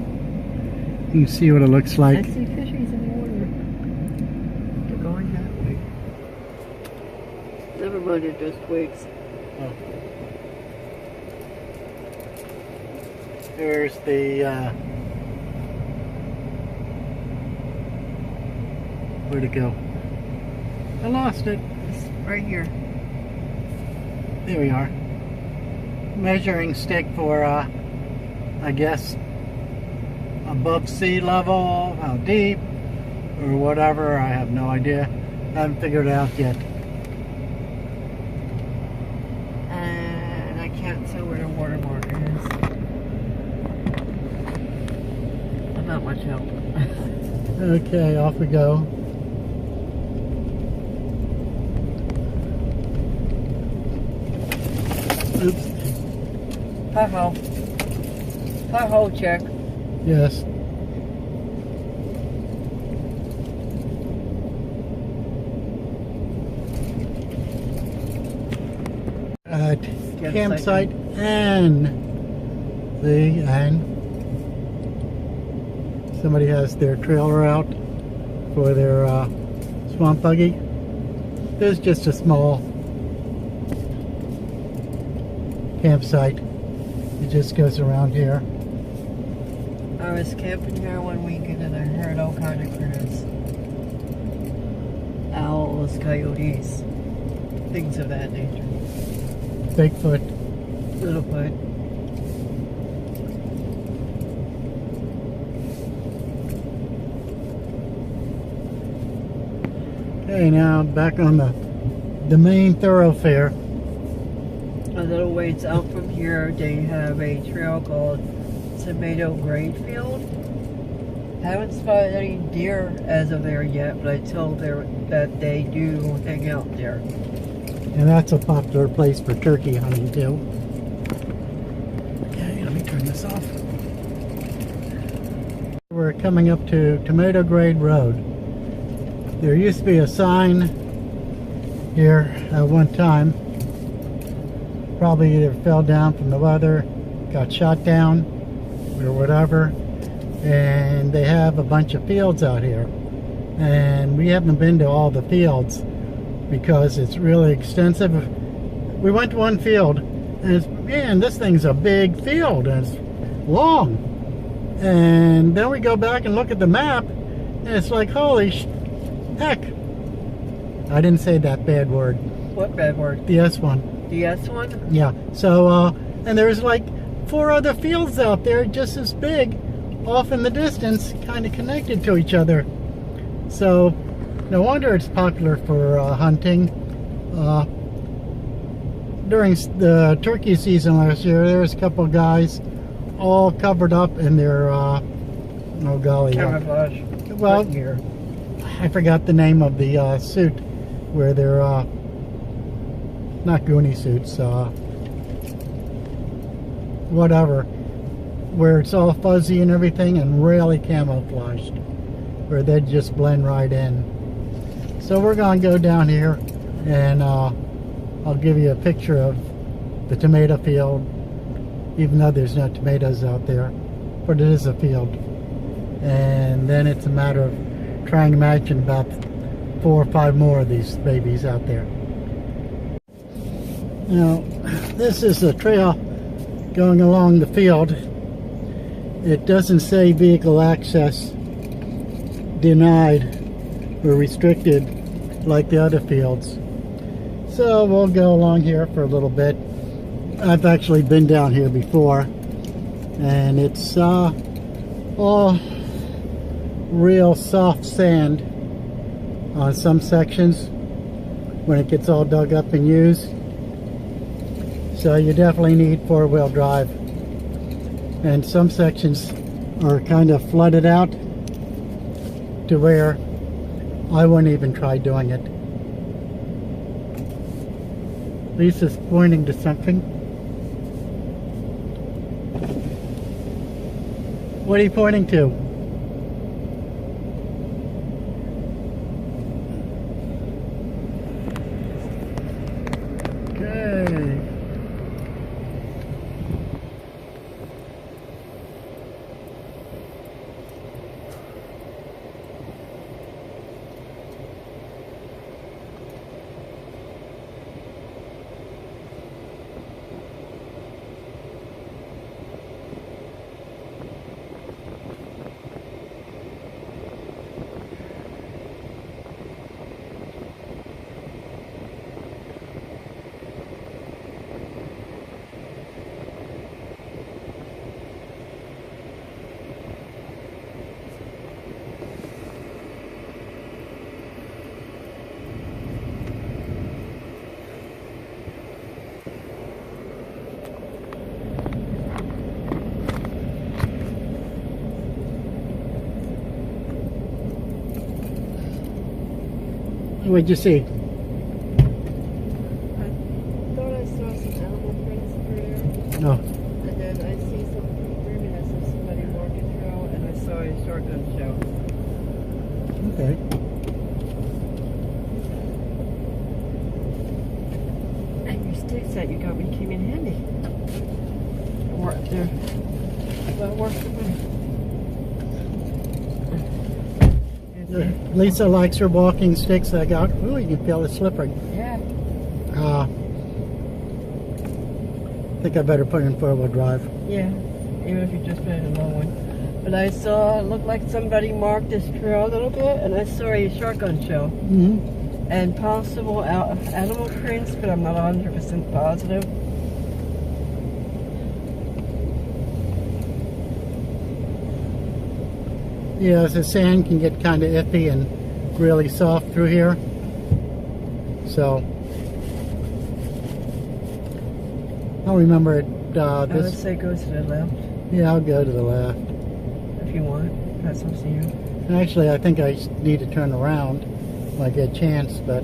You can see what it looks I like. see fishies in the water. They're going that way. Never mind, they're just twigs. Oh. There's the where'd it go? I lost it. It's right here. There we are. Measuring stick for I guess above sea level, how deep or whatever, I have no idea. I haven't figured it out yet. And I can't tell where the water mark is. I'm not much help. Okay, off we go. Oops. Hi-ho. Hi-ho check. Yes. At campsite and somebody has their trailer out for their swamp buggy. There's just a small campsite. It just goes around here. I was camping here one weekend and I heard all kind of critters. Owls, coyotes, things of that nature. Bigfoot. Littlefoot. Okay, now back on the main thoroughfare. A little ways out from here, they have a trail called Tomato Grade Field. Haven't spotted any deer as of there yet, but I told them that they do hang out there. And that's a popular place for turkey hunting too. Okay, let me turn this off. We're coming up to Tomato Grade Road. There used to be a sign here at one time. Probably either fell down from the weather, got shot down, or whatever. And they have a bunch of fields out here. And we haven't been to all the fields because it's really extensive. We went to one field and it's, man, this thing's a big field and it's long. And then we go back and look at the map and it's like, holy heck. I didn't say that bad word. What bad word? The S one. The S one? Yeah. So, and there's like 4 other fields out there just as big off in the distance, kind of connected to each other. So, no wonder it's popular for hunting. During the turkey season last year, there was a couple of guys all covered up in their, oh golly. Camouflage. Well, here. I forgot the name of the suit where they're, not goonie suits, whatever, where it's all fuzzy and everything and really camouflaged, where they'd just blend right in. So we're going to go down here and I'll give you a picture of the tomato field, even though there's no tomatoes out there, but it is a field. And then it's a matter of trying to imagine about 4 or 5 more of these babies out there. Now, this is a trail going along the field. It doesn't say vehicle access denied or restricted like the other fields. So we'll go along here for a little bit. I've actually been down here before, and it's all real soft sand on some sections when it gets all dug up and used. So you definitely need 4-wheel drive. And some sections are kind of flooded out to where I wouldn't even try doing it. Lisa's pointing to something. What are you pointing to? Okay. What'd you see? I thought I saw some animal prints through there. No. And then I see some evidence of somebody walking through, and I saw a shotgun shell. Okay. And your sticks that you got me came in handy. They're well worth the money. Lisa likes her walking sticks I got. Ooh, you can feel it slippery. Yeah. I think I better put it in 4-wheel drive. Yeah, even if you just put it in a low one. But I saw, it looked like somebody marked this trail a little bit, and I saw a shotgun shell. Mm-hmm. And possible animal prints, but I'm not 100% positive. Yeah, the sand can get kind of iffy and really soft through here. So, I'll remember it. I would say go to the left. Yeah, I'll go to the left. If you want. That's up to you. Actually, I think I need to turn around when I get a chance, but...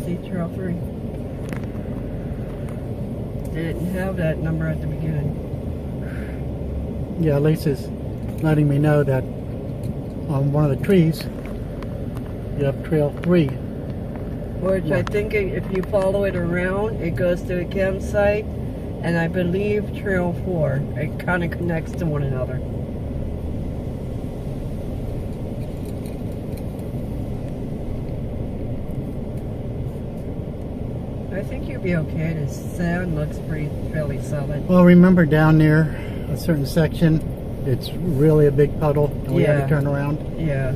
See, trail 3. They didn't have that number at the beginning. Yeah, Lisa's letting me know that on one of the trees, you have trail 3. Which I think if you follow it around, it goes to a campsite, and I believe trail 4. It kind of connects to one another. I think you'll be okay. The sand looks fairly solid. Well, remember down near a certain section, it's really a big puddle, and we had to turn around. Yeah.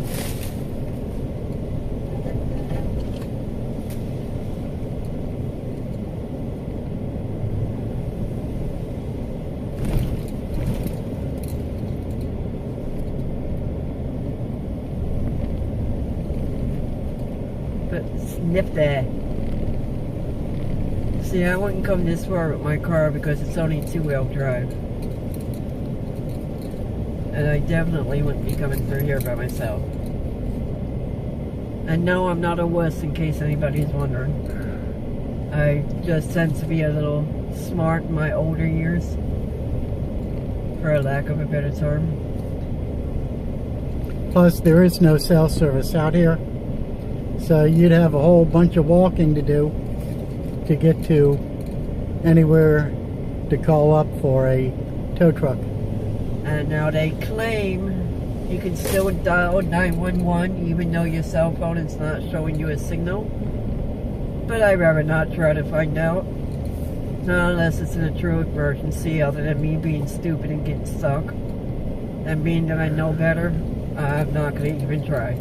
But snip that. See, I wouldn't come this far with my car because it's only 2-wheel drive. And I definitely wouldn't be coming through here by myself. And no, I'm not a wuss in case anybody's wondering. I just tend to be a little smart in my older years, for a lack of a better term. Plus, there is no cell service out here. So you'd have a whole bunch of walking to do to get to anywhere to call up for a tow truck. And now they claim you can still dial 911 even though your cell phone is not showing you a signal. But I'd rather not try to find out. Not unless it's in a true emergency, other than me being stupid and getting stuck. And being that I know better, I'm not going to even try.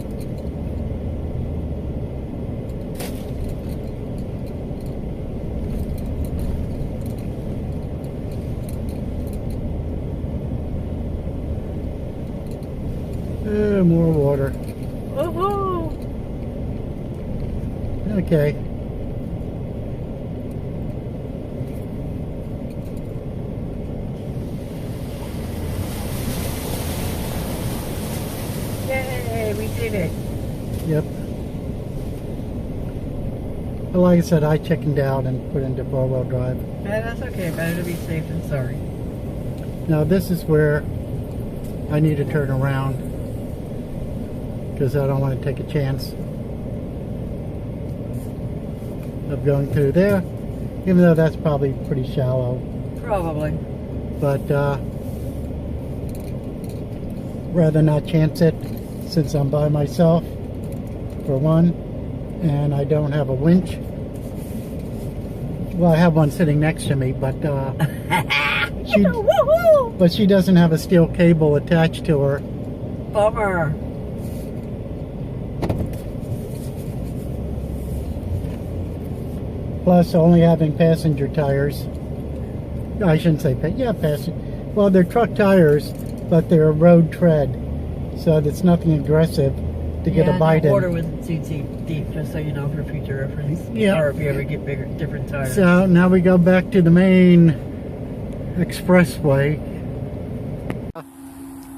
More water. Woohoo! Okay. Yay, we did it. Yep. But like I said, I chickened out and put into four-wheel drive. Yeah, that's okay. Better to be safe than sorry. Now this is where I need to turn around because I don't want to take a chance of going through there, even though that's probably pretty shallow. Probably. But rather not chance it since I'm by myself, for one, and I don't have a winch. Well, I have one sitting next to me, but she doesn't have a steel cable attached to her. Bummer. Plus, only having passenger tires. I shouldn't say passenger. Well, they're truck tires, but they're road tread, so that's nothing aggressive to get a bite in. The water wasn't too deep, just so you know for future reference. Yeah. Or if you ever get bigger, different tires. So now we go back to the main expressway.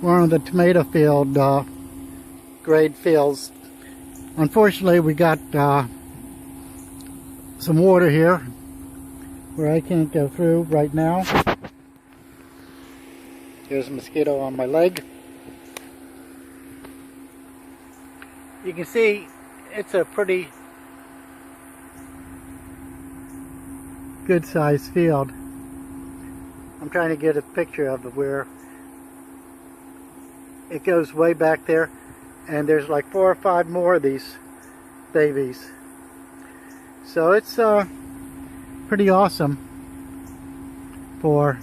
We're on the tomato field, grade fields. Unfortunately, we got some water here where I can't go through right now. There's a mosquito on my leg. You can see it's a pretty good sized field. I'm trying to get a picture of where it goes way back there, and there's like 4 or 5 more of these babies. So it's pretty awesome for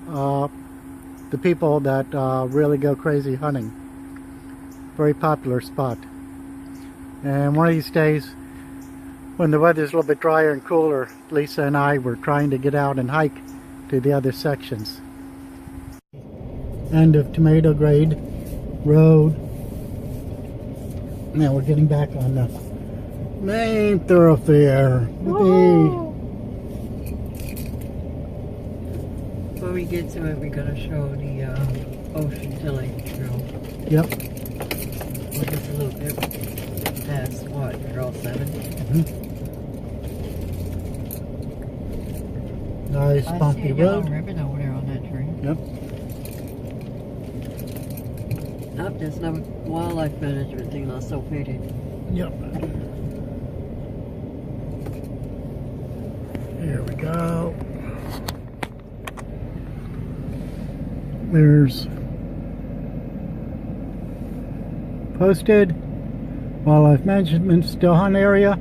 the people that really go crazy hunting. Very popular spot. And one of these days, when the weather's a little bit drier and cooler, Lisa and I were trying to get out and hike to the other sections. End of tomato grade road. Now we're getting back on the main thoroughfare. When we get to it, we're going to show the ocean to lake trail. Yep. We're just a little bit past what, Trail 7? Nice bumpy road. I see a yellow ribbon over there on that tree. Yep. Nope, there's no wildlife management thing that's so faded. Yep. Here we go. There's posted wildlife management still hunt area.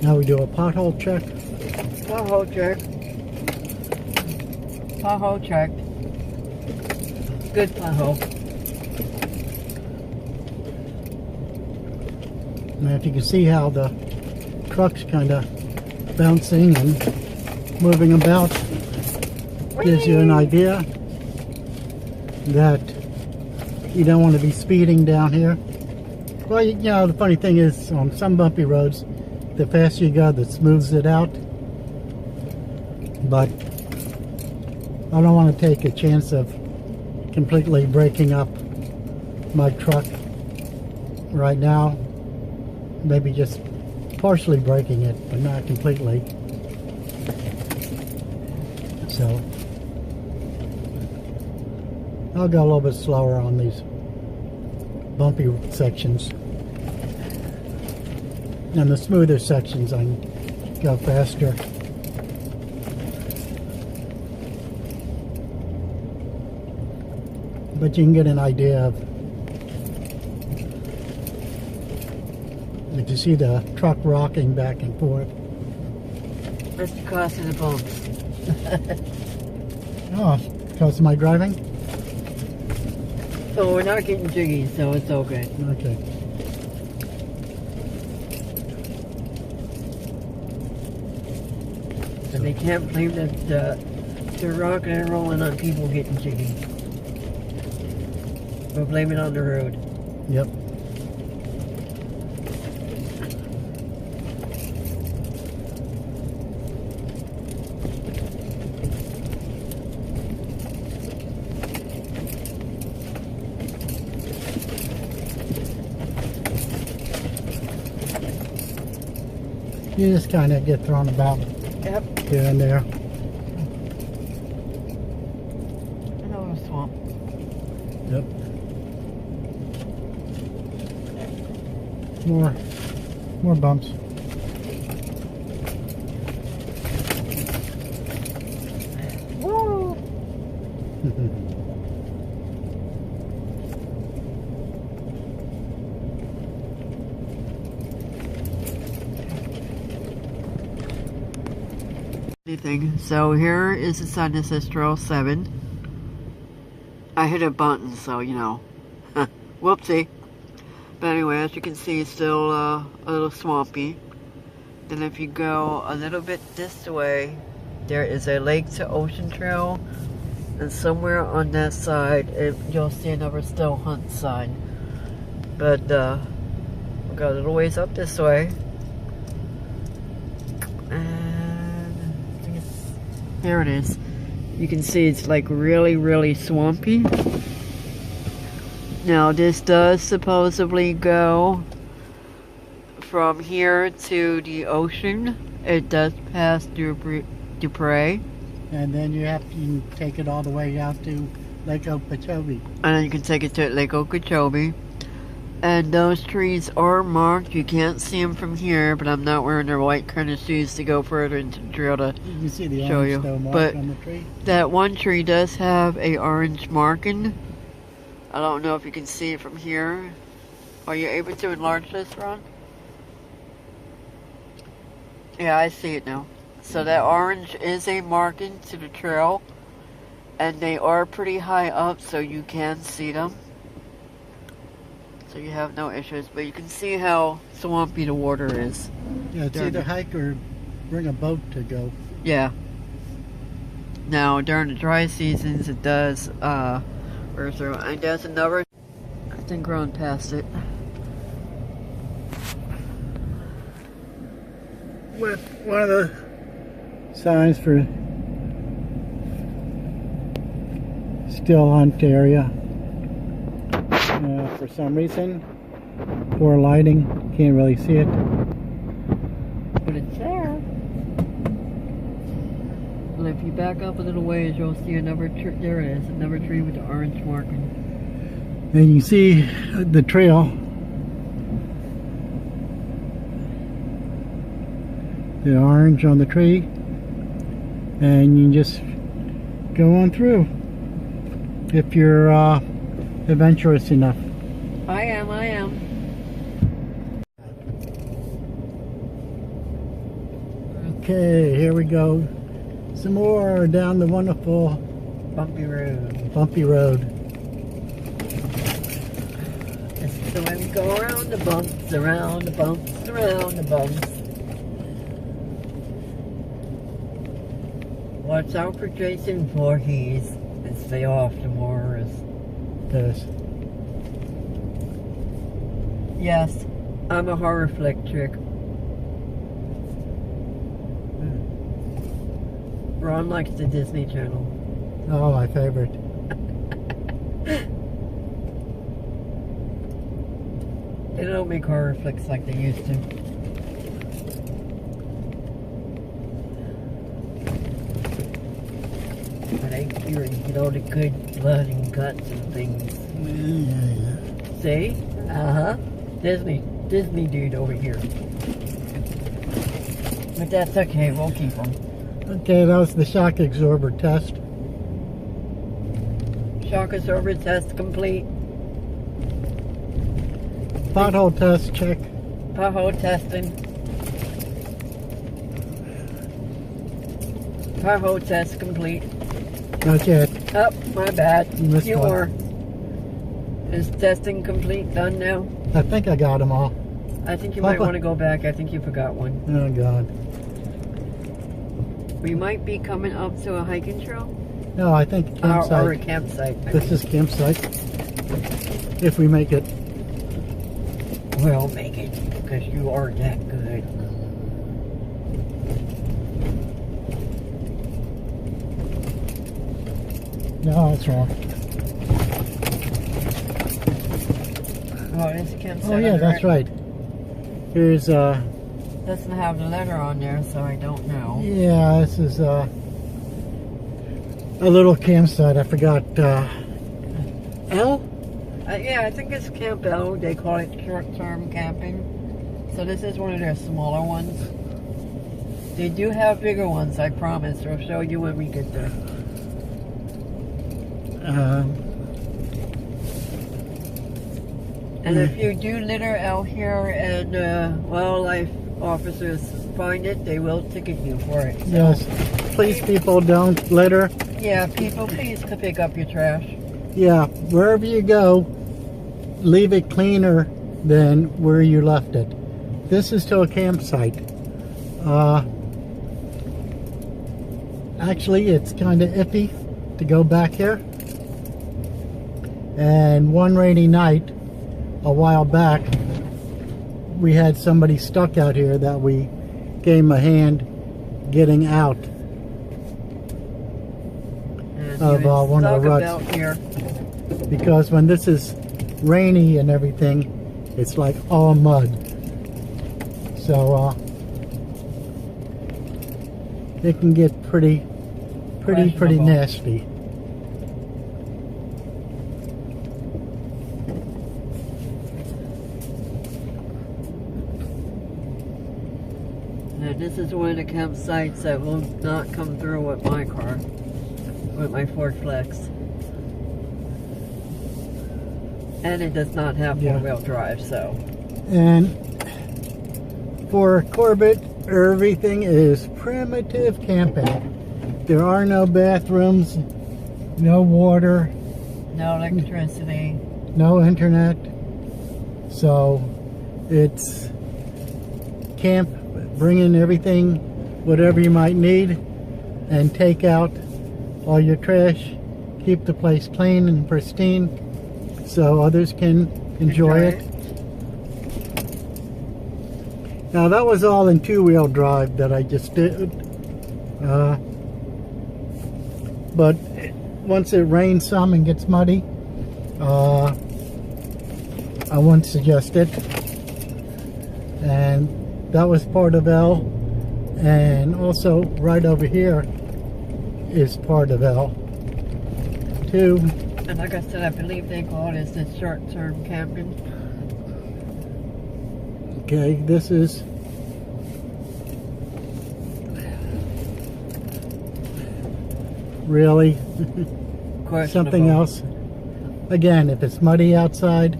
Now we do a pothole check. Pothole check. Pothole check. Good pothole. Now if you can see how the truck's kind of bouncing and moving about, gives you an idea that you don't want to be speeding down here. Well, you know, the funny thing is, on some bumpy roads, the faster you go, that smooths it out. But I don't want to take a chance of completely breaking up my truck right now. Maybe just partially breaking it, but not completely. So I'll go a little bit slower on these bumpy sections. And the smoother sections I can go faster. But you can get an idea of, if you see the truck rocking back and forth. That's because of the bumps. Oh, because of my driving? So we're not getting jiggy, so it's okay. Okay. And they can't blame that they're rocking and rolling on people getting jiggy. We'll blame it on the road. Yep. You just kind of get thrown about Yep. here and there. Another swamp. Yep. More bumps. Woo! Anything. So here is the sign that says Trail 7. I hit a button, so you know. Whoopsie. But anyway, as you can see, it's still a little swampy. Then if you go a little bit this way, there is a lake to ocean trail. And somewhere on that side, you'll see another still hunt sign. But we'll go a little ways up this way. And I think there it is. You can see it's like really, really swampy. Now this does supposedly go from here to the ocean. It does pass through Dupree. And then you can take it all the way out to Lake Okeechobee. And then you can take it to Lake Okeechobee. And those trees are marked. You can't see them from here, but I'm not wearing their white kind of shoes to go further into the trail to You can see the show orange you. stone mark But on the tree. that one tree does have a orange marking. I don't know if you can see it from here. Are you able to enlarge this, Ron? Yeah, I see it now. So that orange is a marking to the trail. And they are pretty high up, so you can see them. So you have no issues. But you can see how swampy the water is. Yeah, it's either hike or bring a boat to go. Yeah. Now, during the dry seasons, it does burst through. And there's another. I think we're on past it. With one of the signs for still hunt area. For some reason, poor lighting, can't really see it. But it's there. Well, if you back up a little ways, you'll see another tree. There it is, another tree with the orange marking. And you see the trail. The orange on the tree. And you just go on through. If you're adventurous enough. I am. Okay, here we go. Some more down the wonderful Bumpy road. bumpy road. So when we go around the bumps, around the bumps, around the bumps. Watch out for Jason Voorhees and stay off the moors. Yes. Yes, I'm a horror flick chick. Ron likes the Disney Channel. Oh, my favorite. They don't make horror flicks like they used to. But I hear you get all the good blood and guts and things. Yeah. See? Disney dude over here. But that's okay, we'll keep them. Okay, that was the shock absorber test. Shock absorber test complete. Pothole test, check. Pothole testing. Pothole test complete. Not yet. Oh, my bad. You missed Few one. more. Is testing complete? Done now? I think I got them all. I think you might want to go back. I think you forgot one. Oh, God. We might be coming up to a hiking trail. No, I think campsite. Or a campsite. This is campsite. If we make it. We'll make it, because you are that good. No, that's wrong. Oh, it's a campsite. Oh, yeah, that's right. Here's, Doesn't have the letter on there, so I don't know. yeah, this is, a little campsite. I forgot, L? Yeah, I think it's Camp L. They call it short-term camping. So this is one of their smaller ones. They do have bigger ones, I promise. I'll show you when we get there. And if you do litter out here and wildlife officers find it, they will ticket you for it. So, Yes. Please, people, don't litter. yeah, people, please pick up your trash. Yeah, wherever you go, leave it cleaner than where you left it. This is to a campsite. Actually, it's kind of iffy to go back here. And one rainy night, a while back, we had somebody stuck out here that we gave him a hand getting out of one of the ruts. Here. Because when this is rainy and everything, it's like all mud. So it can get pretty nasty. Now, this is one of the campsites that will not come through with my car, with my Ford Flex. And it does not have four-wheel drive, so. And for Corbett, everything is primitive camping. There are no bathrooms, no water, No electricity. no internet. So it's camp, bring in everything, whatever you might need, and take out all your trash. Keep the place clean and pristine so others can enjoy it. Now that was all in two-wheel drive that I just did. But once it rains some and gets muddy, I wouldn't suggest it. And that was part of L. And also right over here is part of L too. And like I said, I believe they call it the short-term camping. Okay, this is really something else. Again, if it's muddy outside,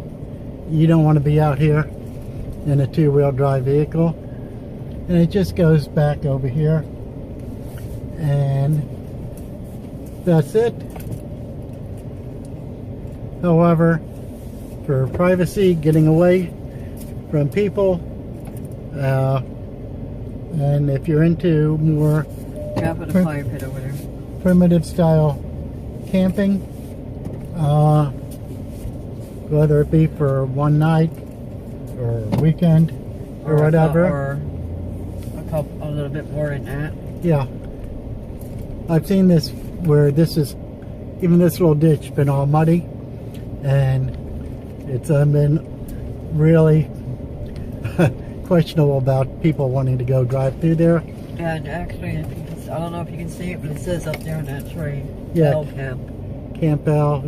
you don't want to be out here in a two-wheel drive vehicle. And it just goes back over here. And that's it. However, for privacy, getting away from people, and if you're into more Fire pit over there. primitive style camping, whether it be for one night or a weekend or whatever, or a little bit more than that. yeah. I've seen this where this is even this little ditch been all muddy, and it's been really questionable about people wanting to go drive through there. And actually, if you can, I don't know if you can see it, but it says up there on that tree, Yeah, L Camp. Camp L.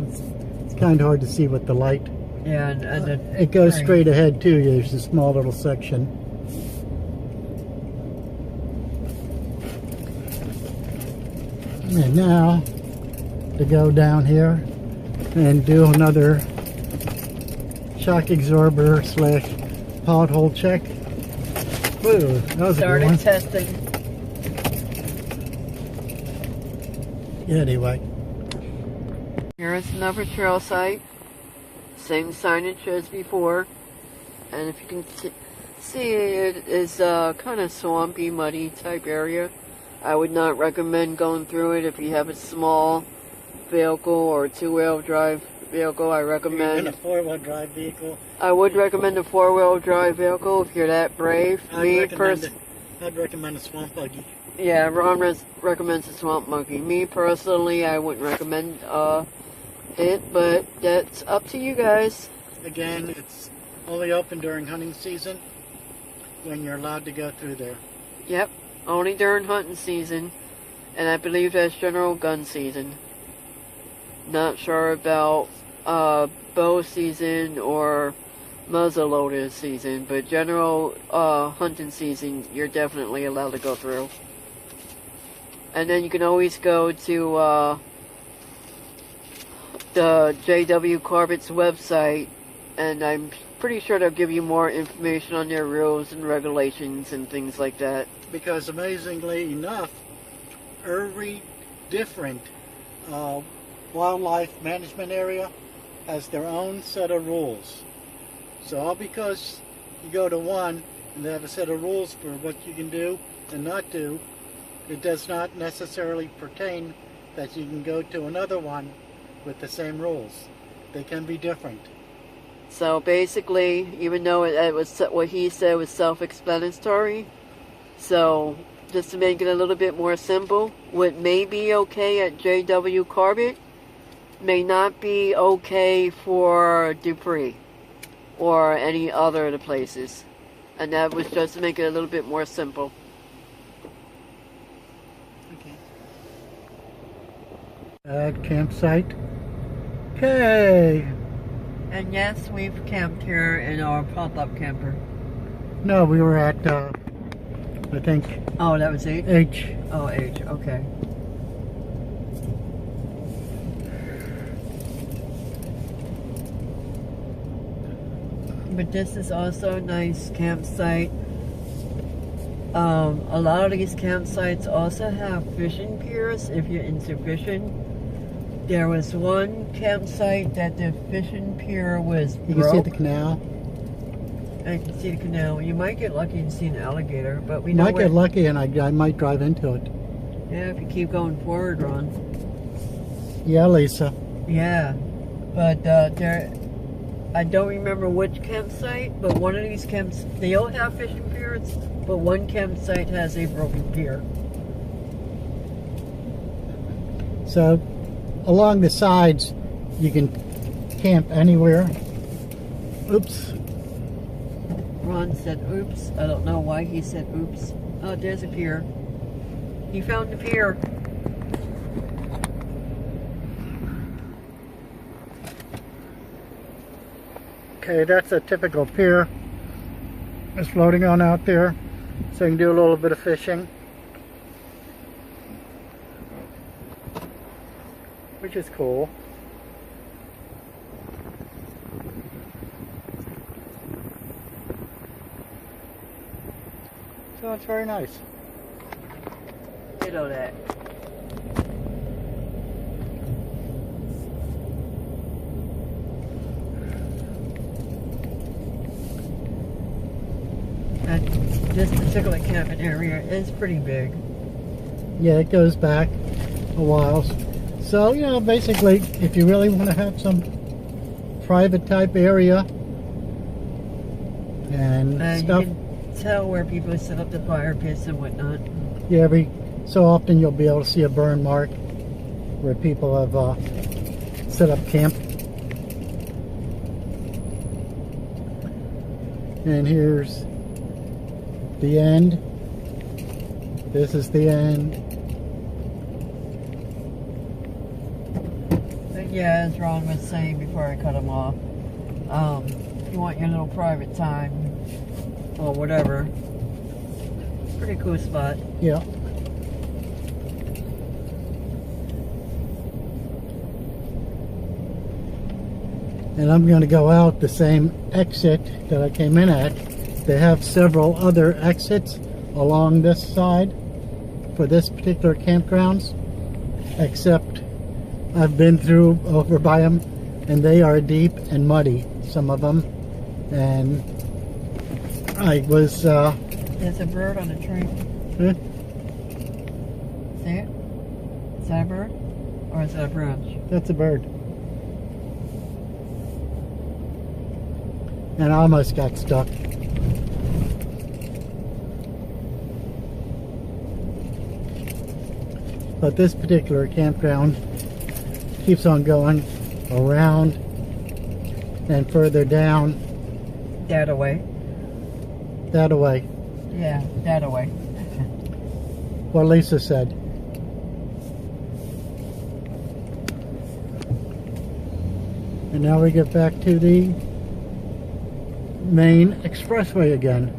It's kind of hard to see with the light. Yeah, and it goes straight ahead too. There's a small little section. And now to go down here and do another shock absorber slash pothole check. Whoa, that was a good one. Started testing. Anyway. Here is another trail site. Same signage as before. And if you can see, it is kind of swampy, muddy type area. I would not recommend going through it if you have a small vehicle or two-wheel drive vehicle. I recommend... In a four-wheel drive vehicle. I would recommend a four-wheel drive vehicle if you're that brave. I'd recommend a swamp buggy. Yeah, Ron recommends a swamp monkey. Me personally, I wouldn't recommend it, but that's up to you guys. Again, it's only open during hunting season when you're allowed to go through there. Yep, only during hunting season, and I believe that's general gun season. Not sure about bow season or muzzleloader season, but general hunting season, you're definitely allowed to go through. And then you can always go to the J.W. Corbett's website, and I'm pretty sure they'll give you more information on their rules and regulations and things like that. Because amazingly enough, every different wildlife management area has their own set of rules. So all because you go to one and they have a set of rules for what you can do and not do, it does not necessarily pertain that you can go to another one with the same rules. They can be different. So basically, even though it was what he said was self-explanatory, so just to make it a little bit more simple, what may be okay at J.W. Corbett may not be okay for Dupree or any other of the places. And that was just to make it a little bit more simple. At campsite. Okay. And yes, we've camped here in our pop-up camper. No, we were at, I think... Oh, that was H? H. Oh, H, okay. But this is also a nice campsite. A lot of these campsites also have fishing piers if you're into fishing. There was one campsite that the fishing pier was broke. You can see the canal. I can see the canal. You might get lucky and see an alligator, but we know Might get lucky and I might drive into it. Yeah, if you keep going forward, Ron. Yeah, Lisa. Yeah, but I don't remember which campsite, but one of these camps, they all have fishing piers, but one campsite has a broken pier. So, along the sides, you can camp anywhere. Oops. Ron said oops. I don't know why he said oops. Oh, there's a pier. He found the pier. Okay, that's a typical pier. It's floating on out there, so you can do a little bit of fishing, which is cool. So it's very nice. You know that. This particular camping area is pretty big. Yeah, it goes back a while. So, you know, basically, if you really want to have some private type area and stuff. You can tell where people set up the fire pits and whatnot. Yeah, every so often you'll be able to see a burn mark. where people have set up camp. And here's the end. This is the end. But yeah, as Ron was saying before I cut him off, if you want your little private time or whatever, pretty cool spot. Yeah. And I'm going to go out the same exit that I came in at. They have several other exits along this side for this particular campgrounds, except I've been through over by them and they are deep and muddy, some of them. And I was There's a bird on a tree. See it? Is that a bird? Or is that a branch? That's a bird. And I almost got stuck. But this particular campground keeps on going around and further down. That away. That away. Yeah, that away. What Lisa said. And now we get back to the main expressway again.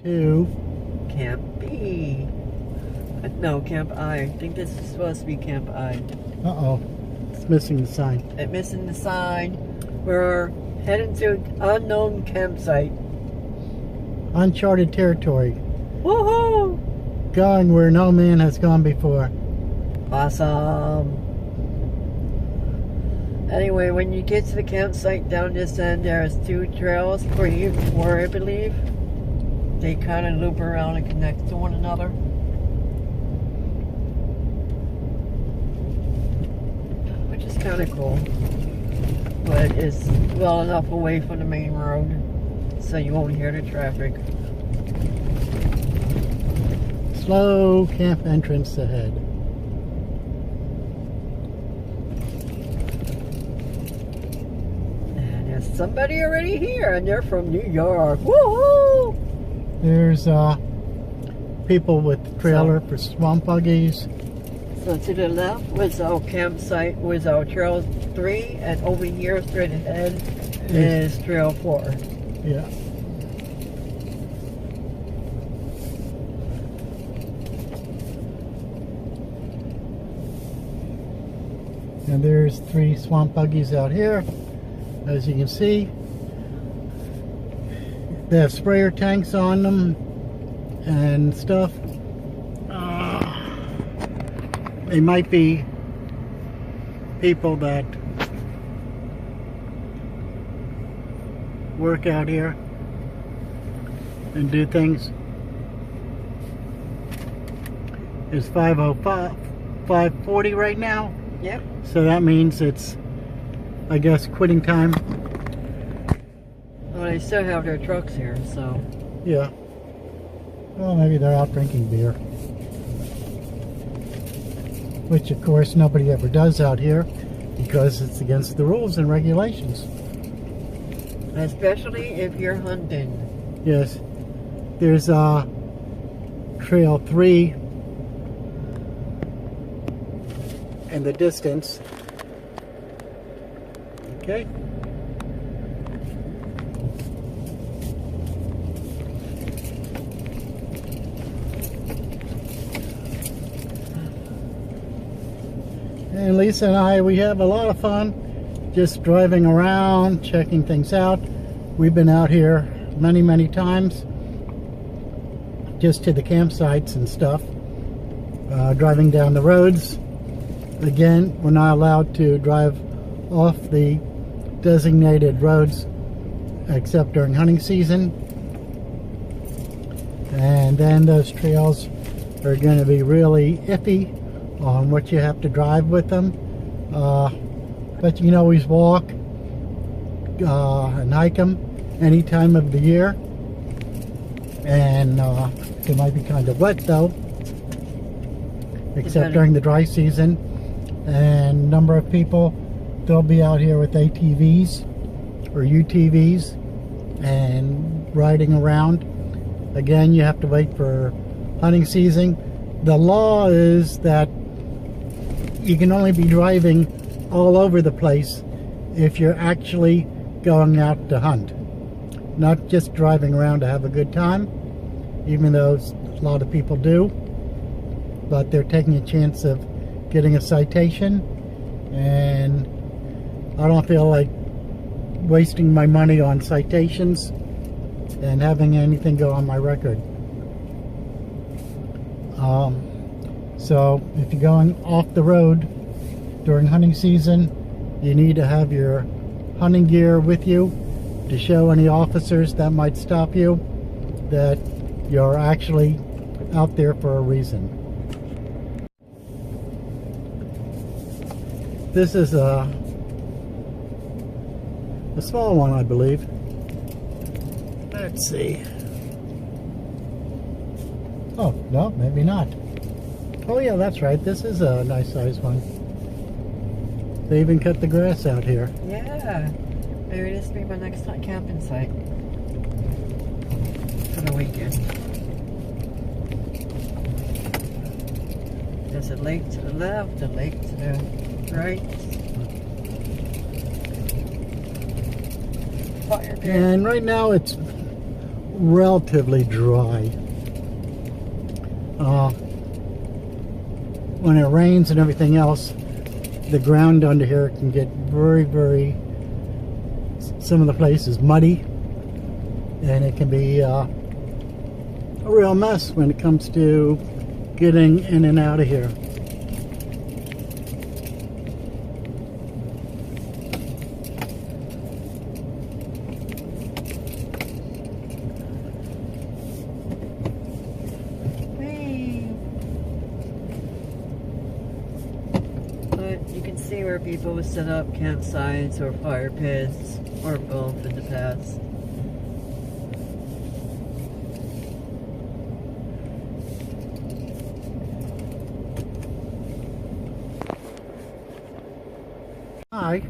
To Camp B. No, Camp I. I think this is supposed to be Camp I. uh-oh, it's missing the sign. It's missing the sign. We're heading to unknown campsite. Uncharted territory. Woohoo! Going where no man has gone before. Awesome. Anyway, when you get to the campsite down this end, there's 2 trails for you, where I believe they kind of loop around and connect to one another. Which is kind of cool. But it's well enough away from the main road so you won't hear the traffic. Slow camp entrance ahead. And there's somebody already here, and they're from New York. Woohoo! There's people with trailer for swamp buggies. So to the left was our campsite, was our trail 3, and over here straight ahead is trail 4. Yeah. And there's 3 swamp buggies out here, as you can see. They have sprayer tanks on them and stuff. They might be people that work out here and do things. It's 5:40 right now. Yep. So that means it's, I guess, quitting time. Well, they still have their trucks here, so. Yeah. Well, maybe they're out drinking beer. Which, of course, nobody ever does out here because it's against the rules and regulations. Especially if you're hunting. Yes. There's Trail 3 in the distance. Okay. And Lisa and I, we have a lot of fun just driving around, checking things out. We've been out here many, many times, just to the campsites and stuff, driving down the roads. Again, we're not allowed to drive off the designated roads except during hunting season. And then those trails are going to be really iffy on what you have to drive with them. But you can always walk and hike them any time of the year. And it might be kind of wet though. except during the dry season. And a number of people, they'll be out here with ATVs or UTVs and riding around. Again, you have to wait for hunting season. The law is that you can only be driving all over the place if you're actually going out to hunt, not just driving around to have a good time, even though a lot of people do, but they're taking a chance of getting a citation, and I don't feel like wasting my money on citations and having anything go on my record. So if you're going off the road during hunting season, you need to have your hunting gear with you to show any officers that might stop you that you're actually out there for a reason. This is a small one, I believe. Let's see. Oh, no, maybe not. Oh yeah, that's right. This is a nice sized one. They even cut the grass out here. Yeah. Maybe this will be my next camping site for the weekend. There's a lake to the left, a lake to the right. Fire pit. And right now it's relatively dry. When it rains and everything else, the ground under here can get very, some of the places muddy, and it can be a real mess when it comes to getting in and out of here. You can see where people would set up campsites or fire pits or both in the past. Hi,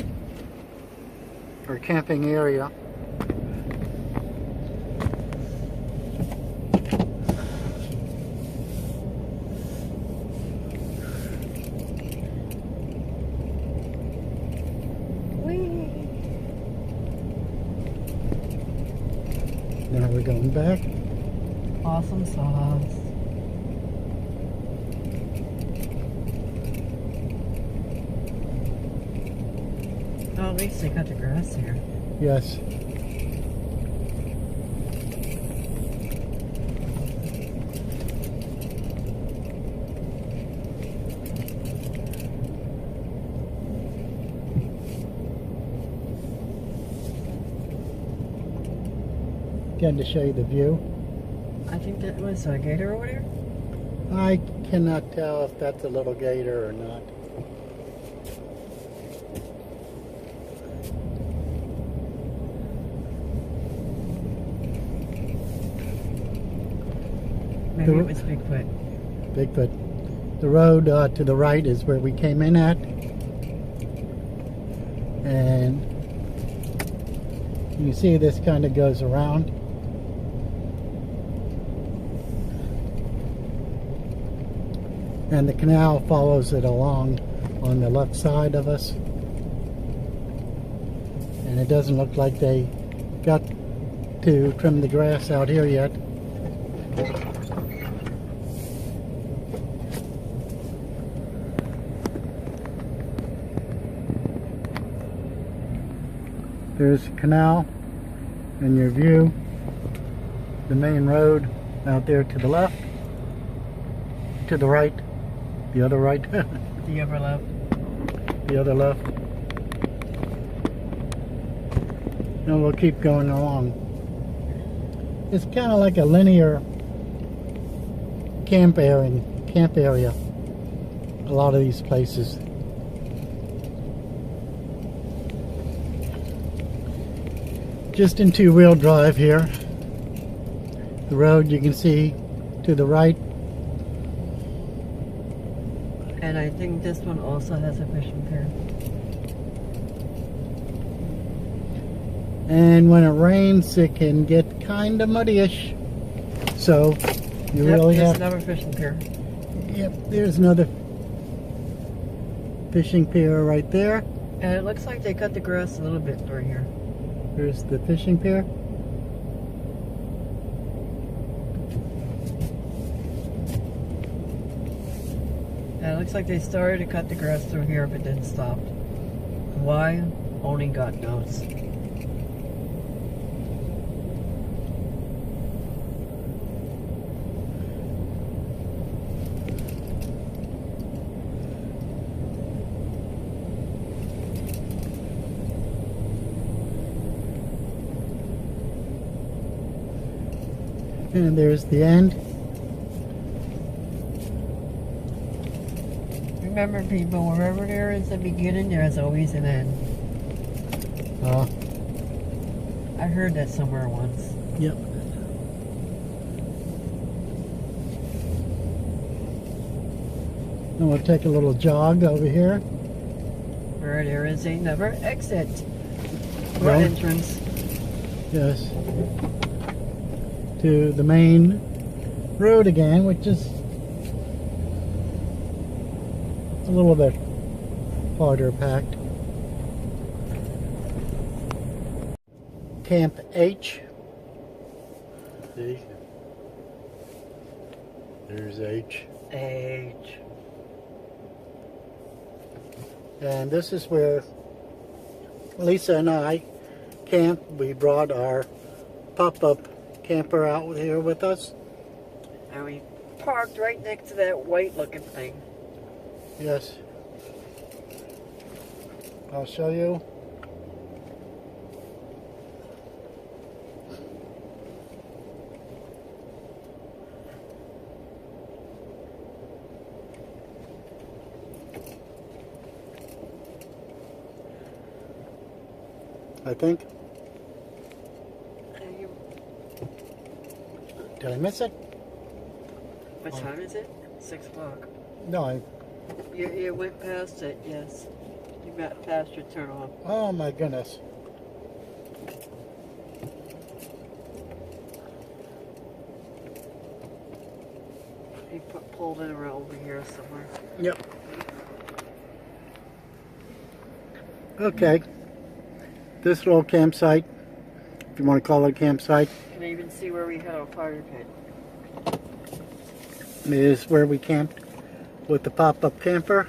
our camping area. Now we're going back. Awesome sauce. Oh, at least they cut the grass here. Yes. Again, to show you the view. I think that was a gator over there. I cannot tell if that's a little gator or not. Maybe it was Bigfoot. Bigfoot. The road to the right is where we came in at. And you see this kind of goes around. And the canal follows it along on the left side of us. And it doesn't look like they got to trim the grass out here yet. There's the canal and your view. The main road out there to the left, to the right, the other right. The other left. The other left. And we'll keep going along. It's kind of like a linear camp area. A lot of these places. Just in two-wheel drive here. The road you can see to the right And I think this one also has a fishing pier. And when it rains, it can get kind of muddy-ish. So you really there's have. another fishing pier. Yep, there's another fishing pier right there. And it looks like they cut the grass a little bit through here. Here's the fishing pier. And it looks like they started to cut the grass through here, but didn't stop. Why? Only God knows. And there's the end. Remember, people, wherever there is a beginning, there's always an end. I heard that somewhere once. Yep. And we'll take a little jog over here. Where there is another exit. Or Well, entrance. Yes. To the main road again, which is a little bit harder packed. Camp H. See? There's H. H. And this is where Lisa and I camped. We brought our pop-up camper out here with us. And we parked right next to that white looking thing. Yes. I'll show you. I think. Did I miss it? What time is it? 6 o'clock. No, You went past it, yes. You got past your turn off. oh my goodness. He pulled it around over here somewhere. Yep. Okay. This little campsite, if you want to call it a campsite, You can even see where we had our fire pit. is where we camped with the pop-up camper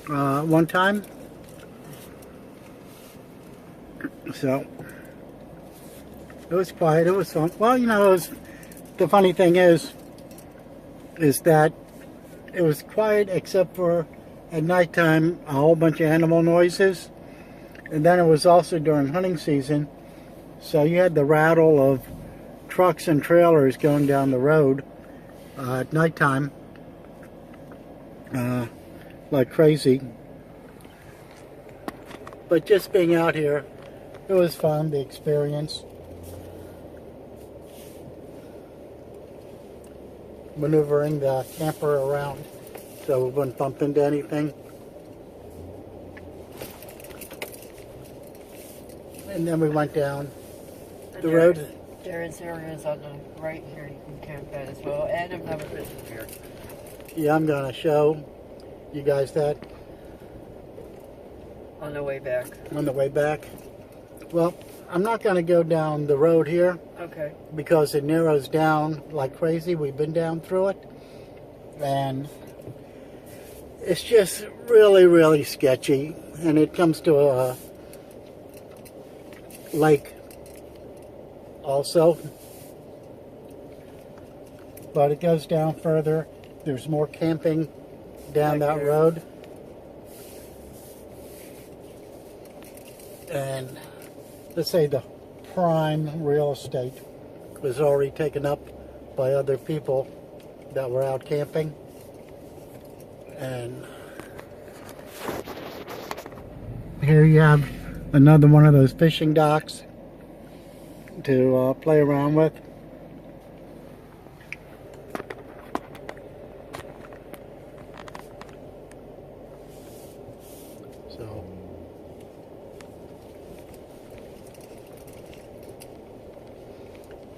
one time. So it was quiet. It was fun. Well, you know, the funny thing is that it was quiet except for at nighttime a whole bunch of animal noises, and then it was also during hunting season, so you had the rattle of trucks and trailers going down the road at nighttime like crazy. But just being out here, it was fun, the experience. Maneuvering the camper around so we wouldn't bump into anything. And then we went down the road. There is areas on the right here you can camp at as well, and another fishing pier. Yeah, I'm going to show you guys that On the way back. on the way back. Well, I'm not going to go down the road here Okay. because it narrows down like crazy. We've been down through it, and it's just really, really sketchy. And it comes to a lake also, but it goes down further. There's more camping down Like that there. road, and let's say the prime real estate was already taken up by other people that were out camping. And here you have another one of those fishing docks to play around with.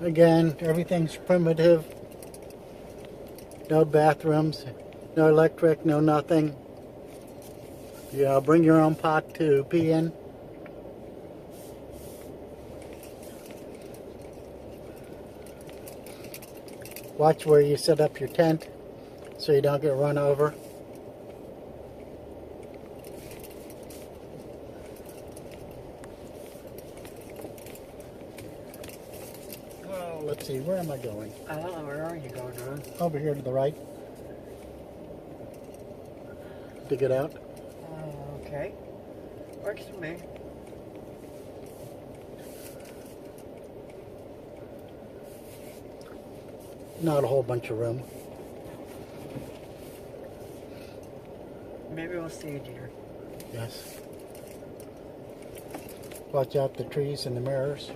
Again, everything's primitive. No bathrooms, no electric, no nothing. Yeah, bring your own pot to pee in. Watch where you set up your tent so you don't get run over. Oh, let's see, where am I going? I don't know, where are you going, Ron? Over here to the right. To get out. Okay. Works for me. Not a whole bunch of room. Maybe we'll see a deer. Yes. Watch out the trees and the mirrors.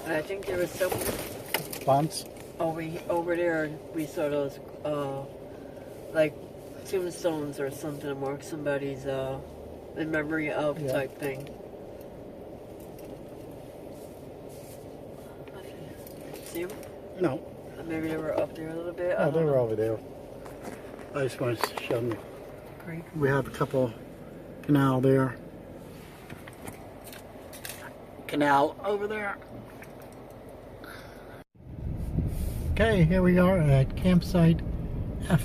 I think there was some Bunts. over there. We saw those like tombstones or something to mark somebody's in memory of type thing. See them? No. Maybe they were up there a little bit. Oh, they were over there. I just want to show them. Great. We have a couple canal there. Canal over there. Okay, here we are at campsite F.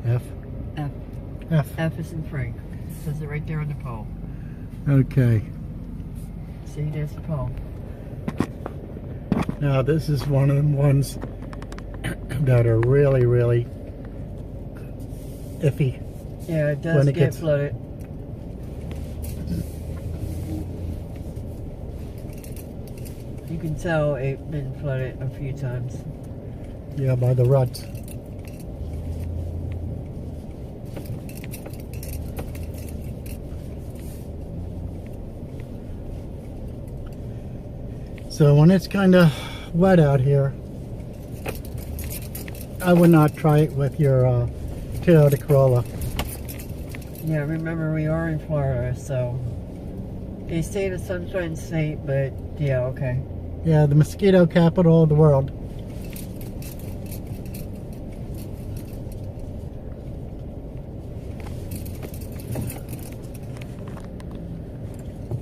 F. F. F. F is in Frank. It says it right there on the pole. Okay. See, there's the pole. Now this is one of them ones that are really, really iffy. Yeah, it does when it get gets flooded. You can tell it's been flooded a few times. Yeah, by the ruts. So when it's kind of wet out here, I would not try it with your Toyota Corolla. Yeah, remember we are in Florida, so they say the Sunshine State, but yeah, okay. Yeah, the mosquito capital of the world.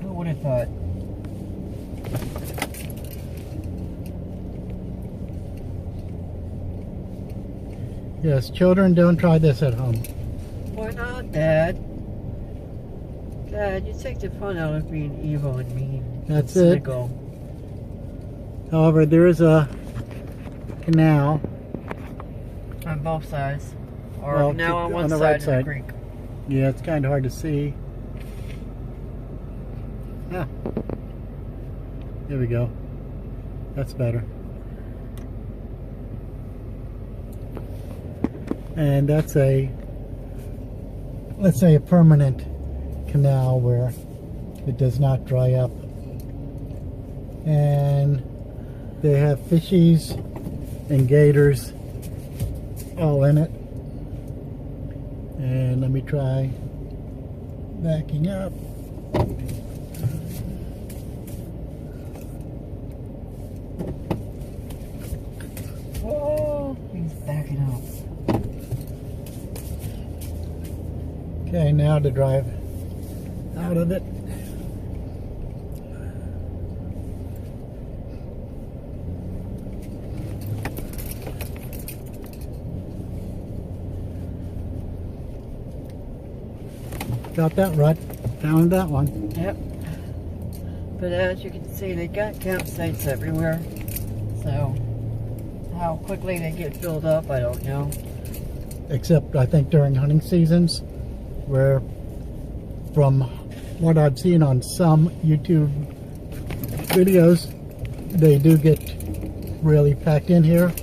Who would have thought? Yes, children, don't try this at home. Why not, Dad? Dad, you take the fun out of being evil and mean. That's and it. cynical. However, there is a canal. On both sides. Or Well, now on one on the side right of side. the creek. Yeah, it's kind of hard to see. Ah, here we go. That's better. And that's a, let's say, a permanent canal where it does not dry up. And they have fishies and gators all in it. And let me try backing up. Oh, he's backing up. Okay, now to drive out of it. Got that rut. Found that one. Yep. But as you can see, they got campsites everywhere. So, how quickly they get filled up, I don't know. Except, I think, during hunting seasons, where, from what I've seen on some YouTube videos, they do get really packed in here.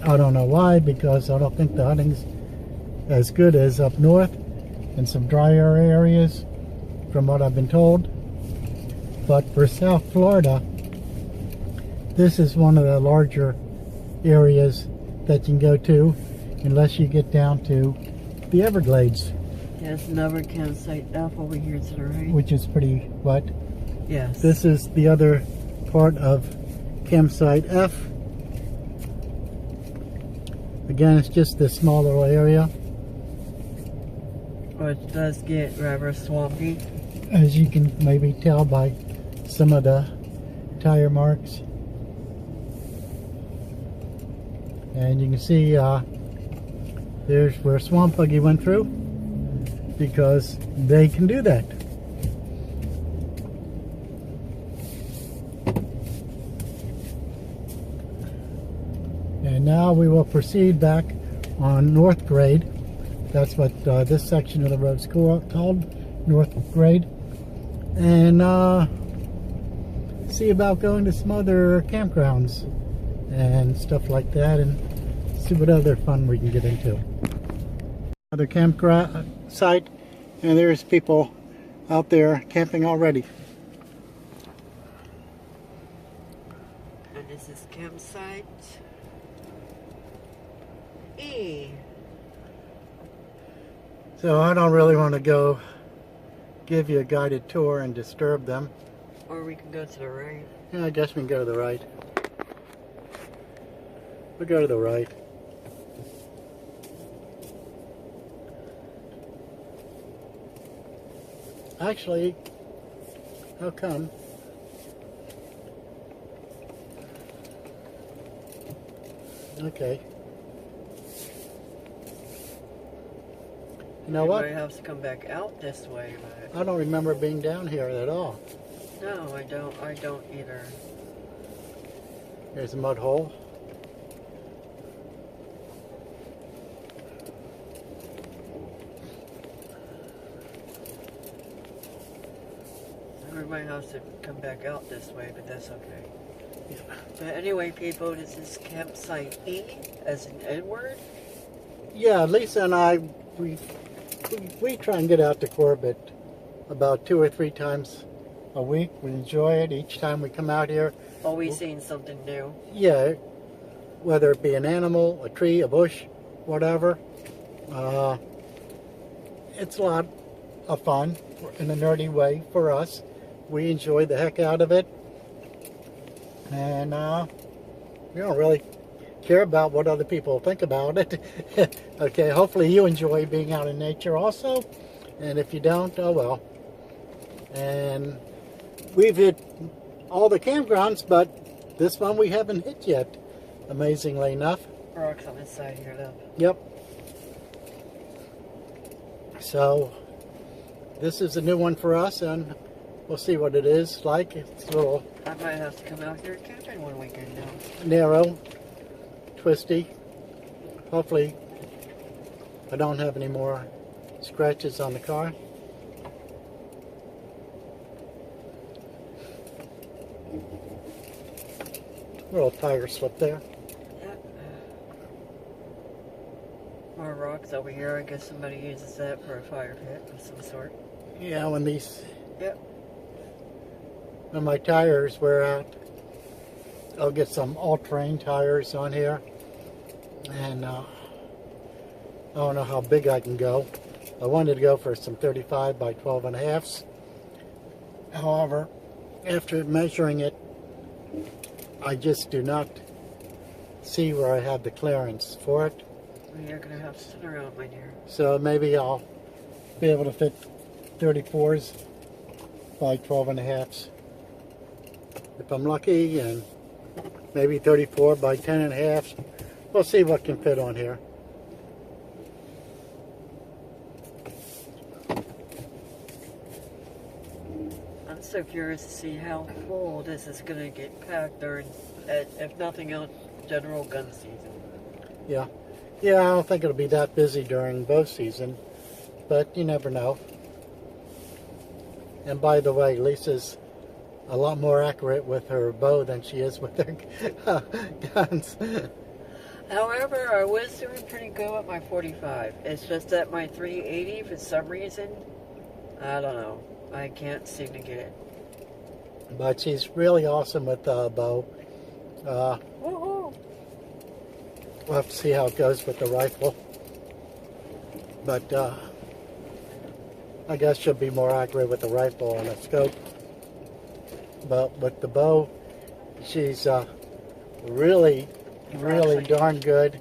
I don't know why, because I don't think the hunting's as good as up north in some drier areas, from what I've been told. But for South Florida, this is one of the larger areas that you can go to, unless you get down to the Everglades. There's another campsite F over here to the right. which is pretty what? Yes. This is the other part of campsite F. Again, it's just this small little area. Which does get rather swampy. As you can maybe tell by some of the tire marks. And you can see there's where Swamp Buggy went through, because they can do that. And now we will proceed back on North Grade. That's what this section of the road's called, North Grade. And see about going to some other campgrounds and stuff like that, and see what other fun we can get into. Another campground site, and there's people out there camping already. And this is campsite E. So I don't really want to go give you a guided tour and disturb them. Or we can go to the right. Yeah, I guess we can go to the right. We'll go to the right. Actually, how come? Okay. You know what? Everybody has to come back out this way, but I don't remember being down here at all. no, I don't either. There's a mud hole. Everybody has to come back out this way, but that's okay. But anyway, people, this is campsite E, as in Edward. Yeah, Lisa and I, we try and get out to Corbett about 2 or 3 times a week. We enjoy it each time we come out here. Always seeing something new. Yeah, whether it be an animal, a tree, a bush, whatever. It's a lot of fun in a nerdy way for us. We enjoy the heck out of it. And we don't really care about what other people think about it. Okay, hopefully you enjoy being out in nature also. And if you don't, oh well. And we've hit all the campgrounds, but this one we haven't hit yet, amazingly enough. Rocks on this side here, though. Yep. So this is a new one for us, and we'll see what it is like. It's a little I might have to come out here camping one weekend now. narrow, twisty. Hopefully I don't have any more scratches on the car. Little tire slip there. Yep. More rocks over here. I guess somebody uses that for a fire pit of some sort. Yeah, when these, Yep. when my tires wear out, I'll get some all-terrain tires on here, and I don't know how big I can go. I wanted to go for some 35 by 12 and a halves. However, after measuring it, I just do not see where I have the clearance for it. Well, you're going to have to sit around, my dear. So maybe I'll be able to fit 34s by 12 and a halves if I'm lucky, and maybe 34 by 10 and a halves. We'll see what can fit on here. I'm so curious to see how full this is going to get packed during, if nothing else, general gun season. Yeah. Yeah, I don't think it'll be that busy during bow season, but you never know. And by the way, Lisa's a lot more accurate with her bow than she is with her guns. However, I was doing pretty good with my 45. It's just that my 380, for some reason, I don't know. I can't seem to get it. But she's really awesome with the bow. Woohoo! We'll have to see how it goes with the rifle. But I guess she'll be more accurate with the rifle and a scope. But with the bow, she's really darn good.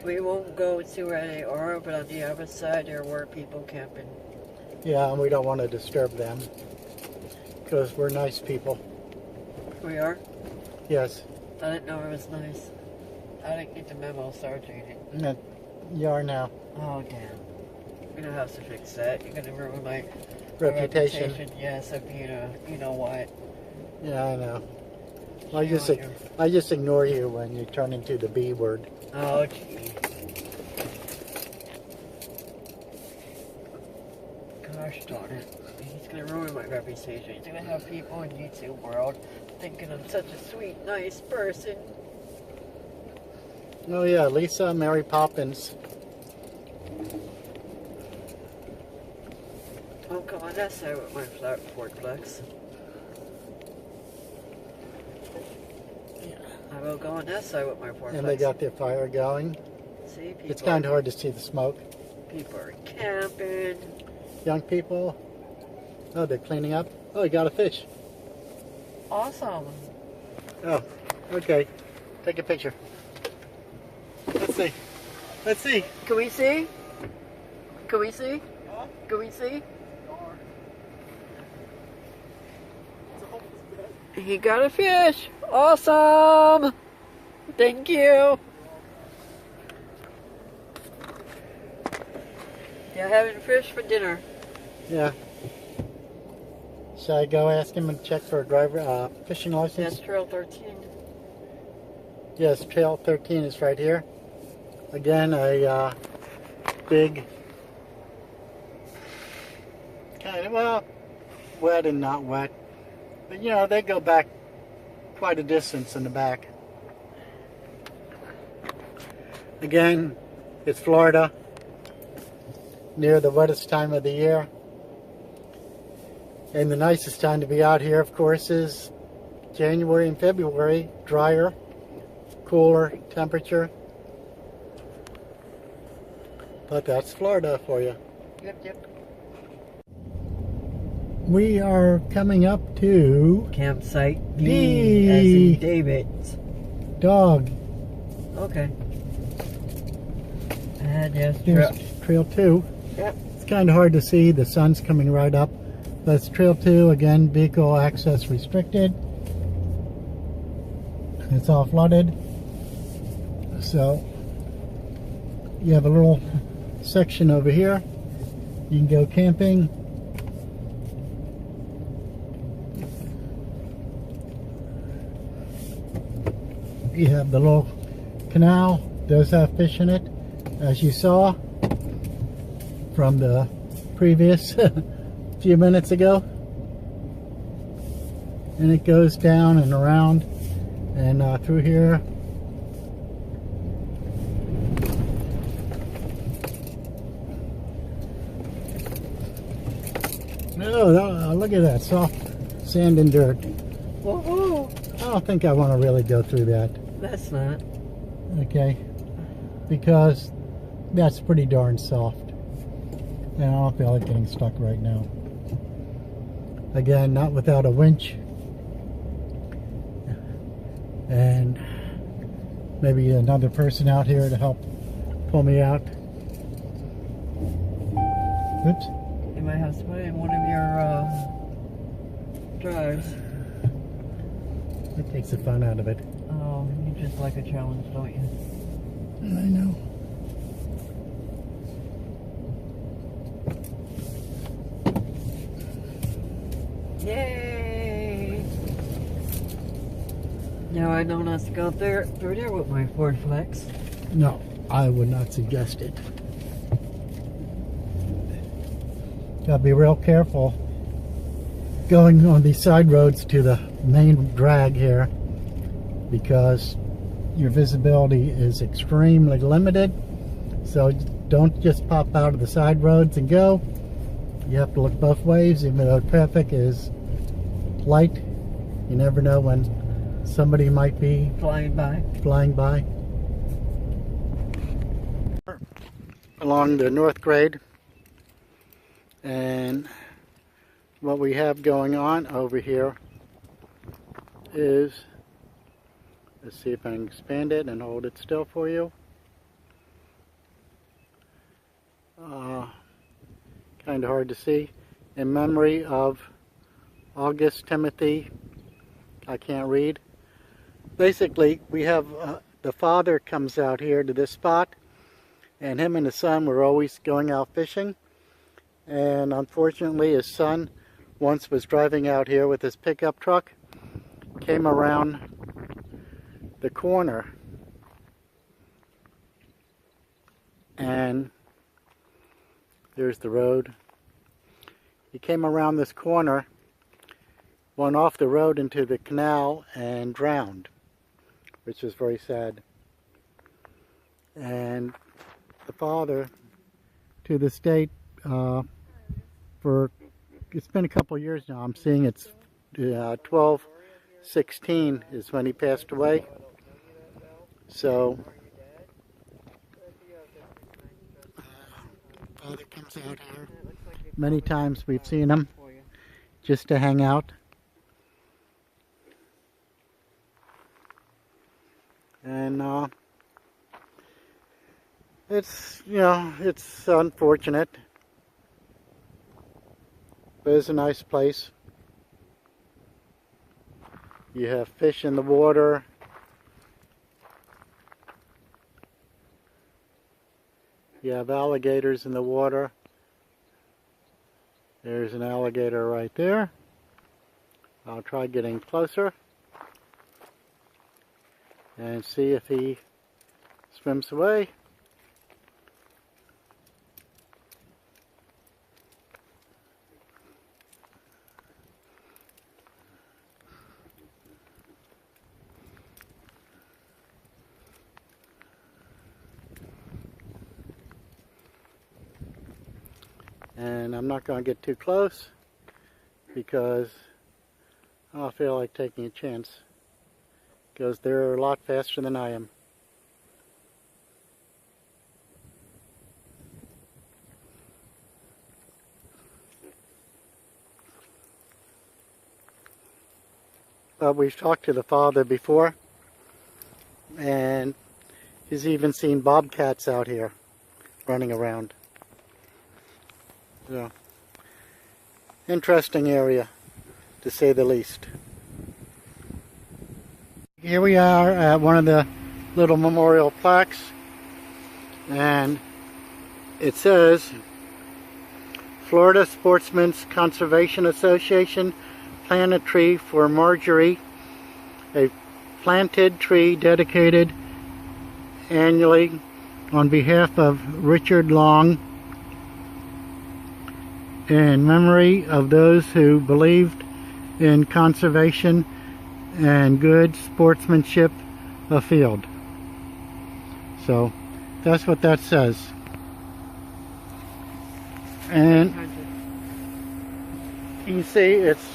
We won't go to where they are, but on the other side there were people camping. Yeah, and we don't want to disturb them because we're nice people. We are? Yes. I didn't know it was nice. I didn't get the memo, Sergeant. And you are now. Oh, damn. You're gonna have to fix that. You're gonna ruin my Reputation. Yes, of being a, you know what. Yeah, I know. Shame on I just ignore you when you turn into the B word. Oh, gee. Gosh darn it. He's gonna ruin my reputation. He's gonna have people in YouTube world thinking I'm such a sweet, nice person. Oh yeah, Lisa Mary Poppins. Oh, come on, that's how with my Ford Flex. I will go on that side with my Ford And Flex. they got their fire going. See, people. It's kind of hard to see the smoke. People are camping. Young people. Oh, they're cleaning up. Oh, you got a fish. Awesome. Oh, okay. Take a picture. Let's see. Let's see. Can we see? Can we see? Huh? Can we see? He got a fish. Awesome. Thank you. You're having fish for dinner. Yeah. Should I go ask him and check for a driver fishing license? That's Trail 13. Yes, Trail 13 is right here. Again, a big, kind of, well, wet and not wet. But you know, they go back quite a distance in the back. Again, it's Florida, near the wettest time of the year. And the nicest time to be out here, of course, is January and February. Drier, cooler temperature. But that's Florida for you. Yep. We are coming up to Campsite D. D as in David's. Dog. Okay. And yes, Here's Trail 2. Yep. It's kind of hard to see. The sun's coming right up. That's Trail 2. Again, vehicle access restricted. It's all flooded. So you have a little section over here. You can go camping. You have the little canal. Does have fish in it, as you saw from the previous few minutes ago. And it goes down and around and through here. No, look at that soft sand and dirt. Woohoo! I don't think I want to really go through that. That's not. Okay, because that's pretty darn soft. And I don't feel like getting stuck right now. Again, not without a winch. And maybe another person out here to help pull me out. Oops. You might have to put in one of your drives. That takes the fun out of it. Oh, you just like a challenge, don't you? I know. Yay! Now I know not to go through there with my Ford Flex. No, I would not suggest it. Gotta be real careful going on these side roads to the main drag here, because your visibility is extremely limited. So don't just pop out of the side roads and go. You have to look both ways, even though traffic is light. You never know when somebody might be Flying by. flying by. A along the North Grade. And what we have going on over here is, let's see if I can expand it and hold it still for you. Kind of hard to see. In memory of August Timothy, I can't read. Basically, we have the father comes out here to this spot, and him and his son were always going out fishing. And unfortunately, his son once was driving out here with his pickup truck, came around the corner, and there's the road. He came around this corner, went off the road into the canal and drowned, which is very sad. And the father, to this date, it's been a couple of years now, I'm seeing it's 12/16 is when he passed away. So father comes out here. Many times we've seen him just to hang out. And it's, you know, it's unfortunate, but it's a nice place. You have fish in the water. You have alligators in the water. There's an alligator right there. I'll try getting closer and see if he swims away. And I'm not going to get too close because I don't feel like taking a chance, because they're a lot faster than I am. But we've talked to the father before, and he's even seen bobcats out here running around. So, interesting area, to say the least. Here we are at one of the little memorial plaques, and it says Florida Sportsmen's Conservation Association plant a tree for Marjorie, a planted tree dedicated annually on behalf of Richard Long, in memory of those who believed in conservation and good sportsmanship afield. So that's what that says. And you can see it's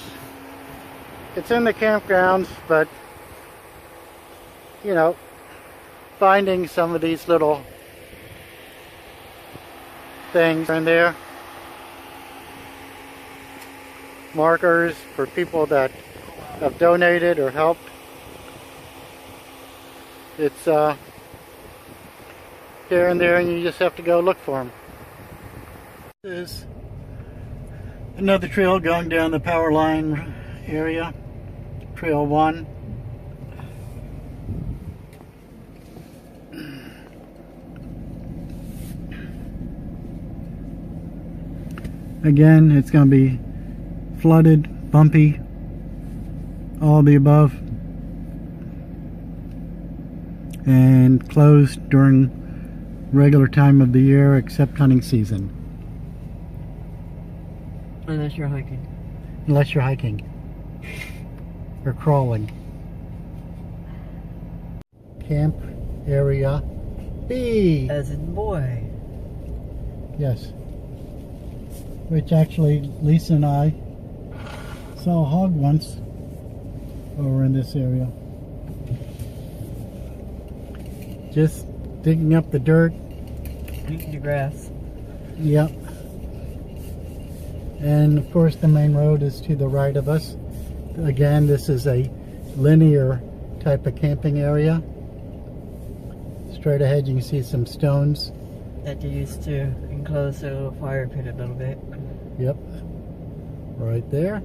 in the campgrounds, but you know, finding some of these little things in there, markers for people that have donated or helped. It's here and there, and you just have to go look for them. This is another trail going down the power line area, Trail 1. Again, it's going to be flooded, bumpy, all the above, and closed during regular time of the year except hunting season. Unless you're hiking. Unless you're hiking or crawling. Camp Area B. As in boy. Yes. Which actually Lisa and I saw a hog once over in this area. Just digging up the dirt eating the grass. Yep. And of course the main road is to the right of us. Again, this is a linear type of camping area. Straight ahead you can see some stones. That they used to enclose their little fire pit a little bit. Yep. Right there.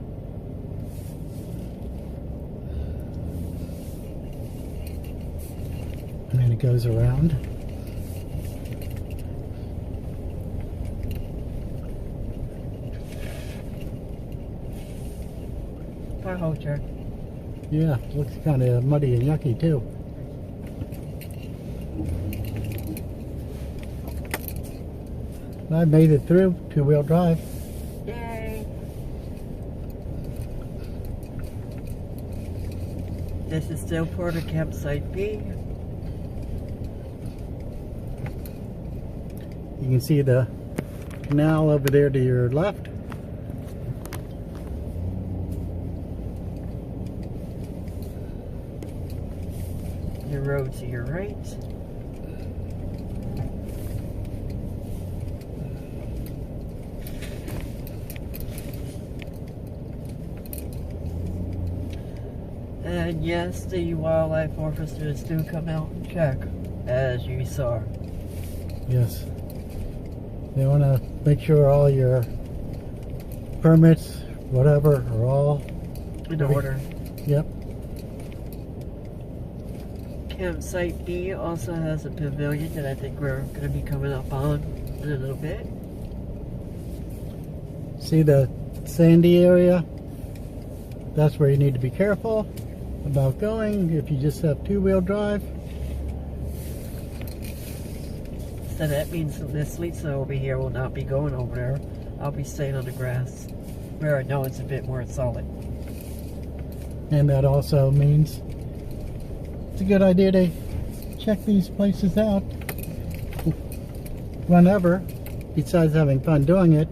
And then it goes around. Pothole check. Yeah, looks kind of muddy and yucky too. I made it through two-wheel drive. Yay! This is still part of Campsite B. You can see the canal over there to your left. The road to your right. And yes, the wildlife officers do come out and check, as you saw. Yes. They want to make sure all your permits, whatever, are all In order. Yep. Campsite B also has a pavilion that I think we're going to be coming up on in a little bit. See the sandy area? That's where you need to be careful about going if you just have two-wheel drive. So that means that this Lisa over here will not be going over there. I'll be staying on the grass where I know it's a bit more solid. And that also means it's a good idea to check these places out whenever, besides having fun doing it.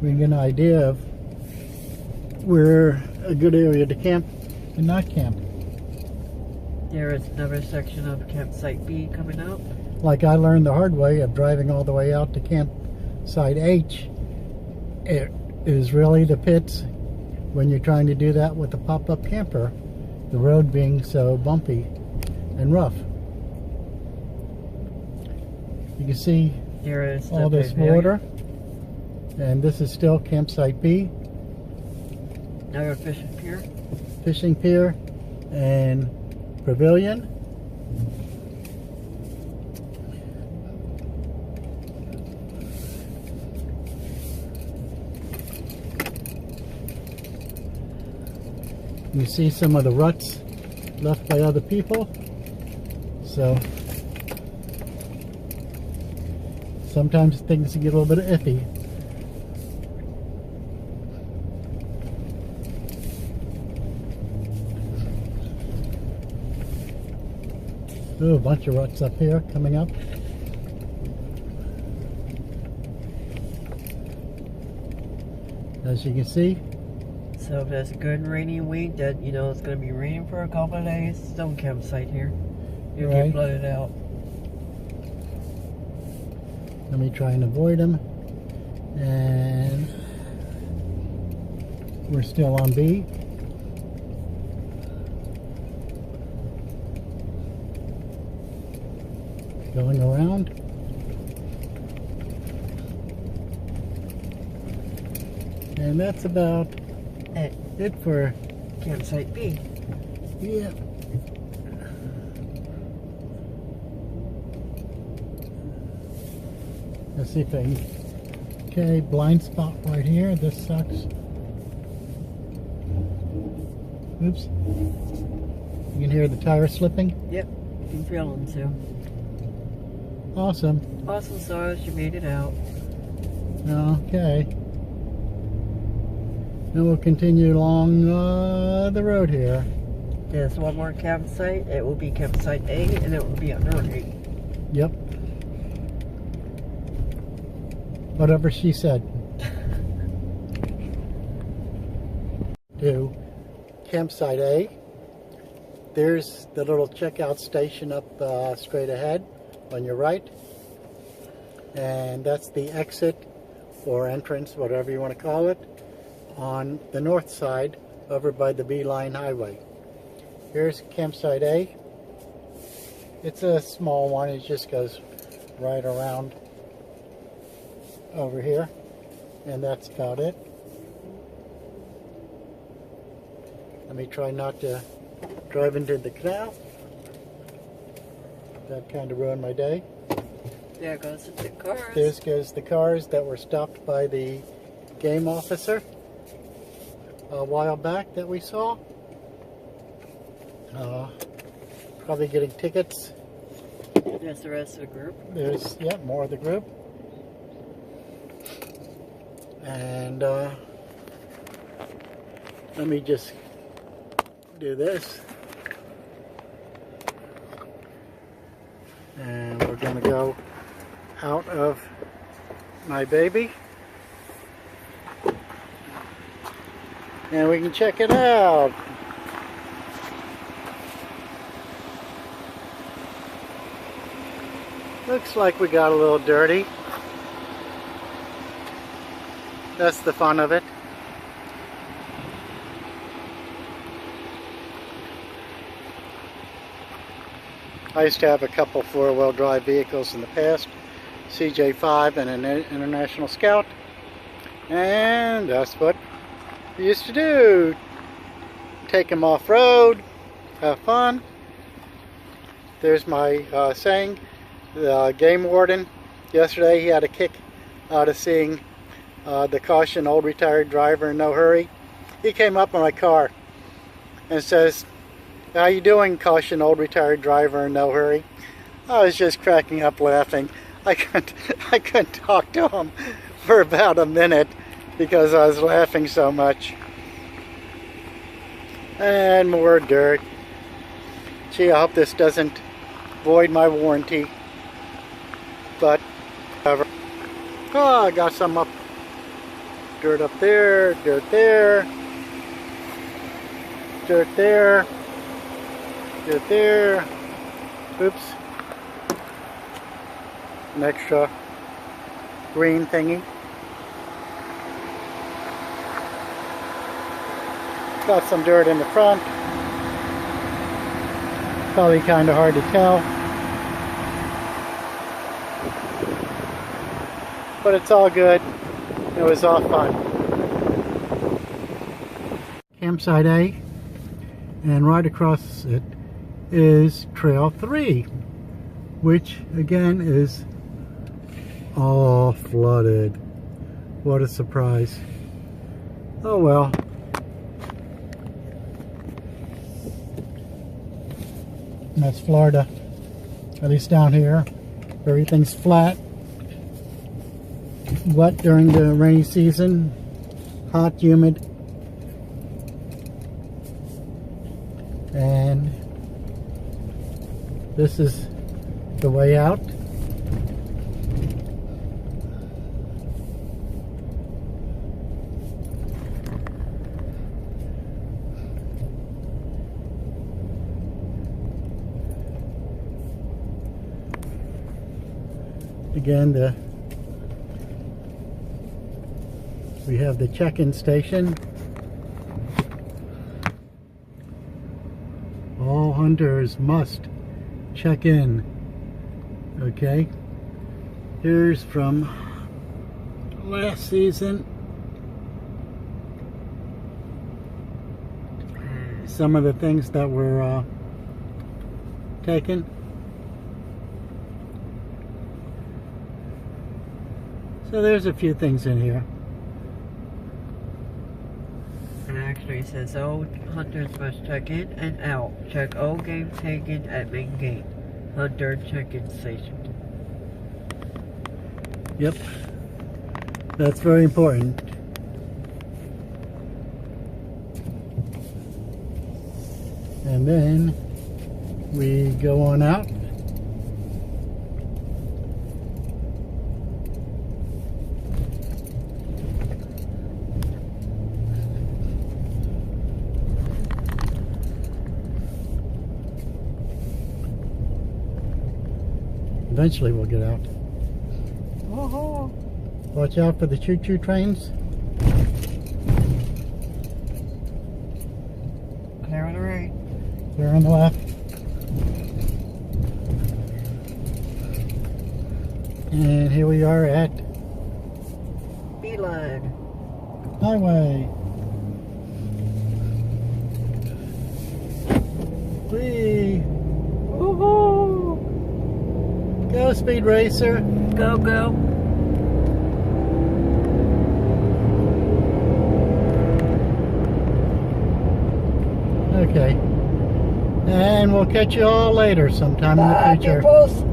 We get an idea of where a good area to camp and not camp. There is another section of Campsite B coming up. Like I learned the hard way of driving all the way out to Campsite H. It is really the pits when you're trying to do that with a pop-up camper, the road being so bumpy and rough. You can see There is all the this pavilion. water, and this is still Campsite B, Another fishing pier. fishing pier and pavilion. You see some of the ruts left by other people, so sometimes things get a little bit iffy. Ooh, a bunch of ruts up here coming up. As you can see. So if there's a good rainy week that you know it's going to be raining for a couple of days, don't campsite here. You'll Right. get flooded out. Let me try and avoid them. And we're still on B. Going around. And that's about it for, Campsite B. yeah. Let's see if I can, okay, blind spot right here. This sucks. Oops. You can hear the tire slipping. Yep, you can feel them too. Awesome. Awesome sauce, you made it out. Okay. Then we'll continue along the road here. There's one more campsite. It will be Campsite A, and it will be under A. Yep. Whatever she said. To Campsite A. There's the little checkout station up straight ahead on your right. And that's the exit or entrance, whatever you want to call it, on the north side over by the Beeline Highway. Here's campsite A. It's a small one. It just goes right around over here, and that's about it. Let me try not to drive into the canal. That kind of ruined my day. There goes the cars. There goes the cars that were stopped by the game officer a while back that we saw. Probably getting tickets. There's the rest of the group. There's, yeah, more of the group. And let me just do this. And we're going to go out of my baby. And we can check it out. Looks like we got a little dirty. That's the fun of it. I used to have a couple four-wheel drive vehicles in the past, CJ5 and an International Scout, and that's what we used to do. Take them off-road, have fun. There's my saying. The game warden, yesterday he had a kick out of seeing the caution old retired driver in no hurry. He came up in my car and says, "How you doing, caution old retired driver in no hurry?" I was just cracking up laughing. I couldn't talk to him for about a minute because I was laughing so much. And more dirt. Gee, I hope this doesn't void my warranty. But whatever. Oh, I got some dirt up there, dirt there, dirt there, dirt there. Oops. An extra green thingy. Got some dirt in the front. Probably kind of hard to tell. But it's all good. It was all fun. Campsite A, and right across it is Trail 3, which again is all flooded. What a surprise. Oh well. And that's Florida. At least down here, everything's flat. Wet during the rainy season, hot, humid, and this is the way out. Again, we have the check-in station. All hunters must check in. Okay. Here's from last season. Some of the things that were taken. So there's a few things in here. It actually says all hunters must check in and out. Check all game taken at main gate. Hunter check-in station. Yep. That's very important. And then we go on out. Eventually we'll get out. Watch out for the choo-choo trains. Clear on the right. Clear on the left. And here we are at Beeline. Highway. Whee! Woohoo! Go, Speed Racer. Go, go. Okay. And we'll catch you all later sometime in the Bye, future. peoples.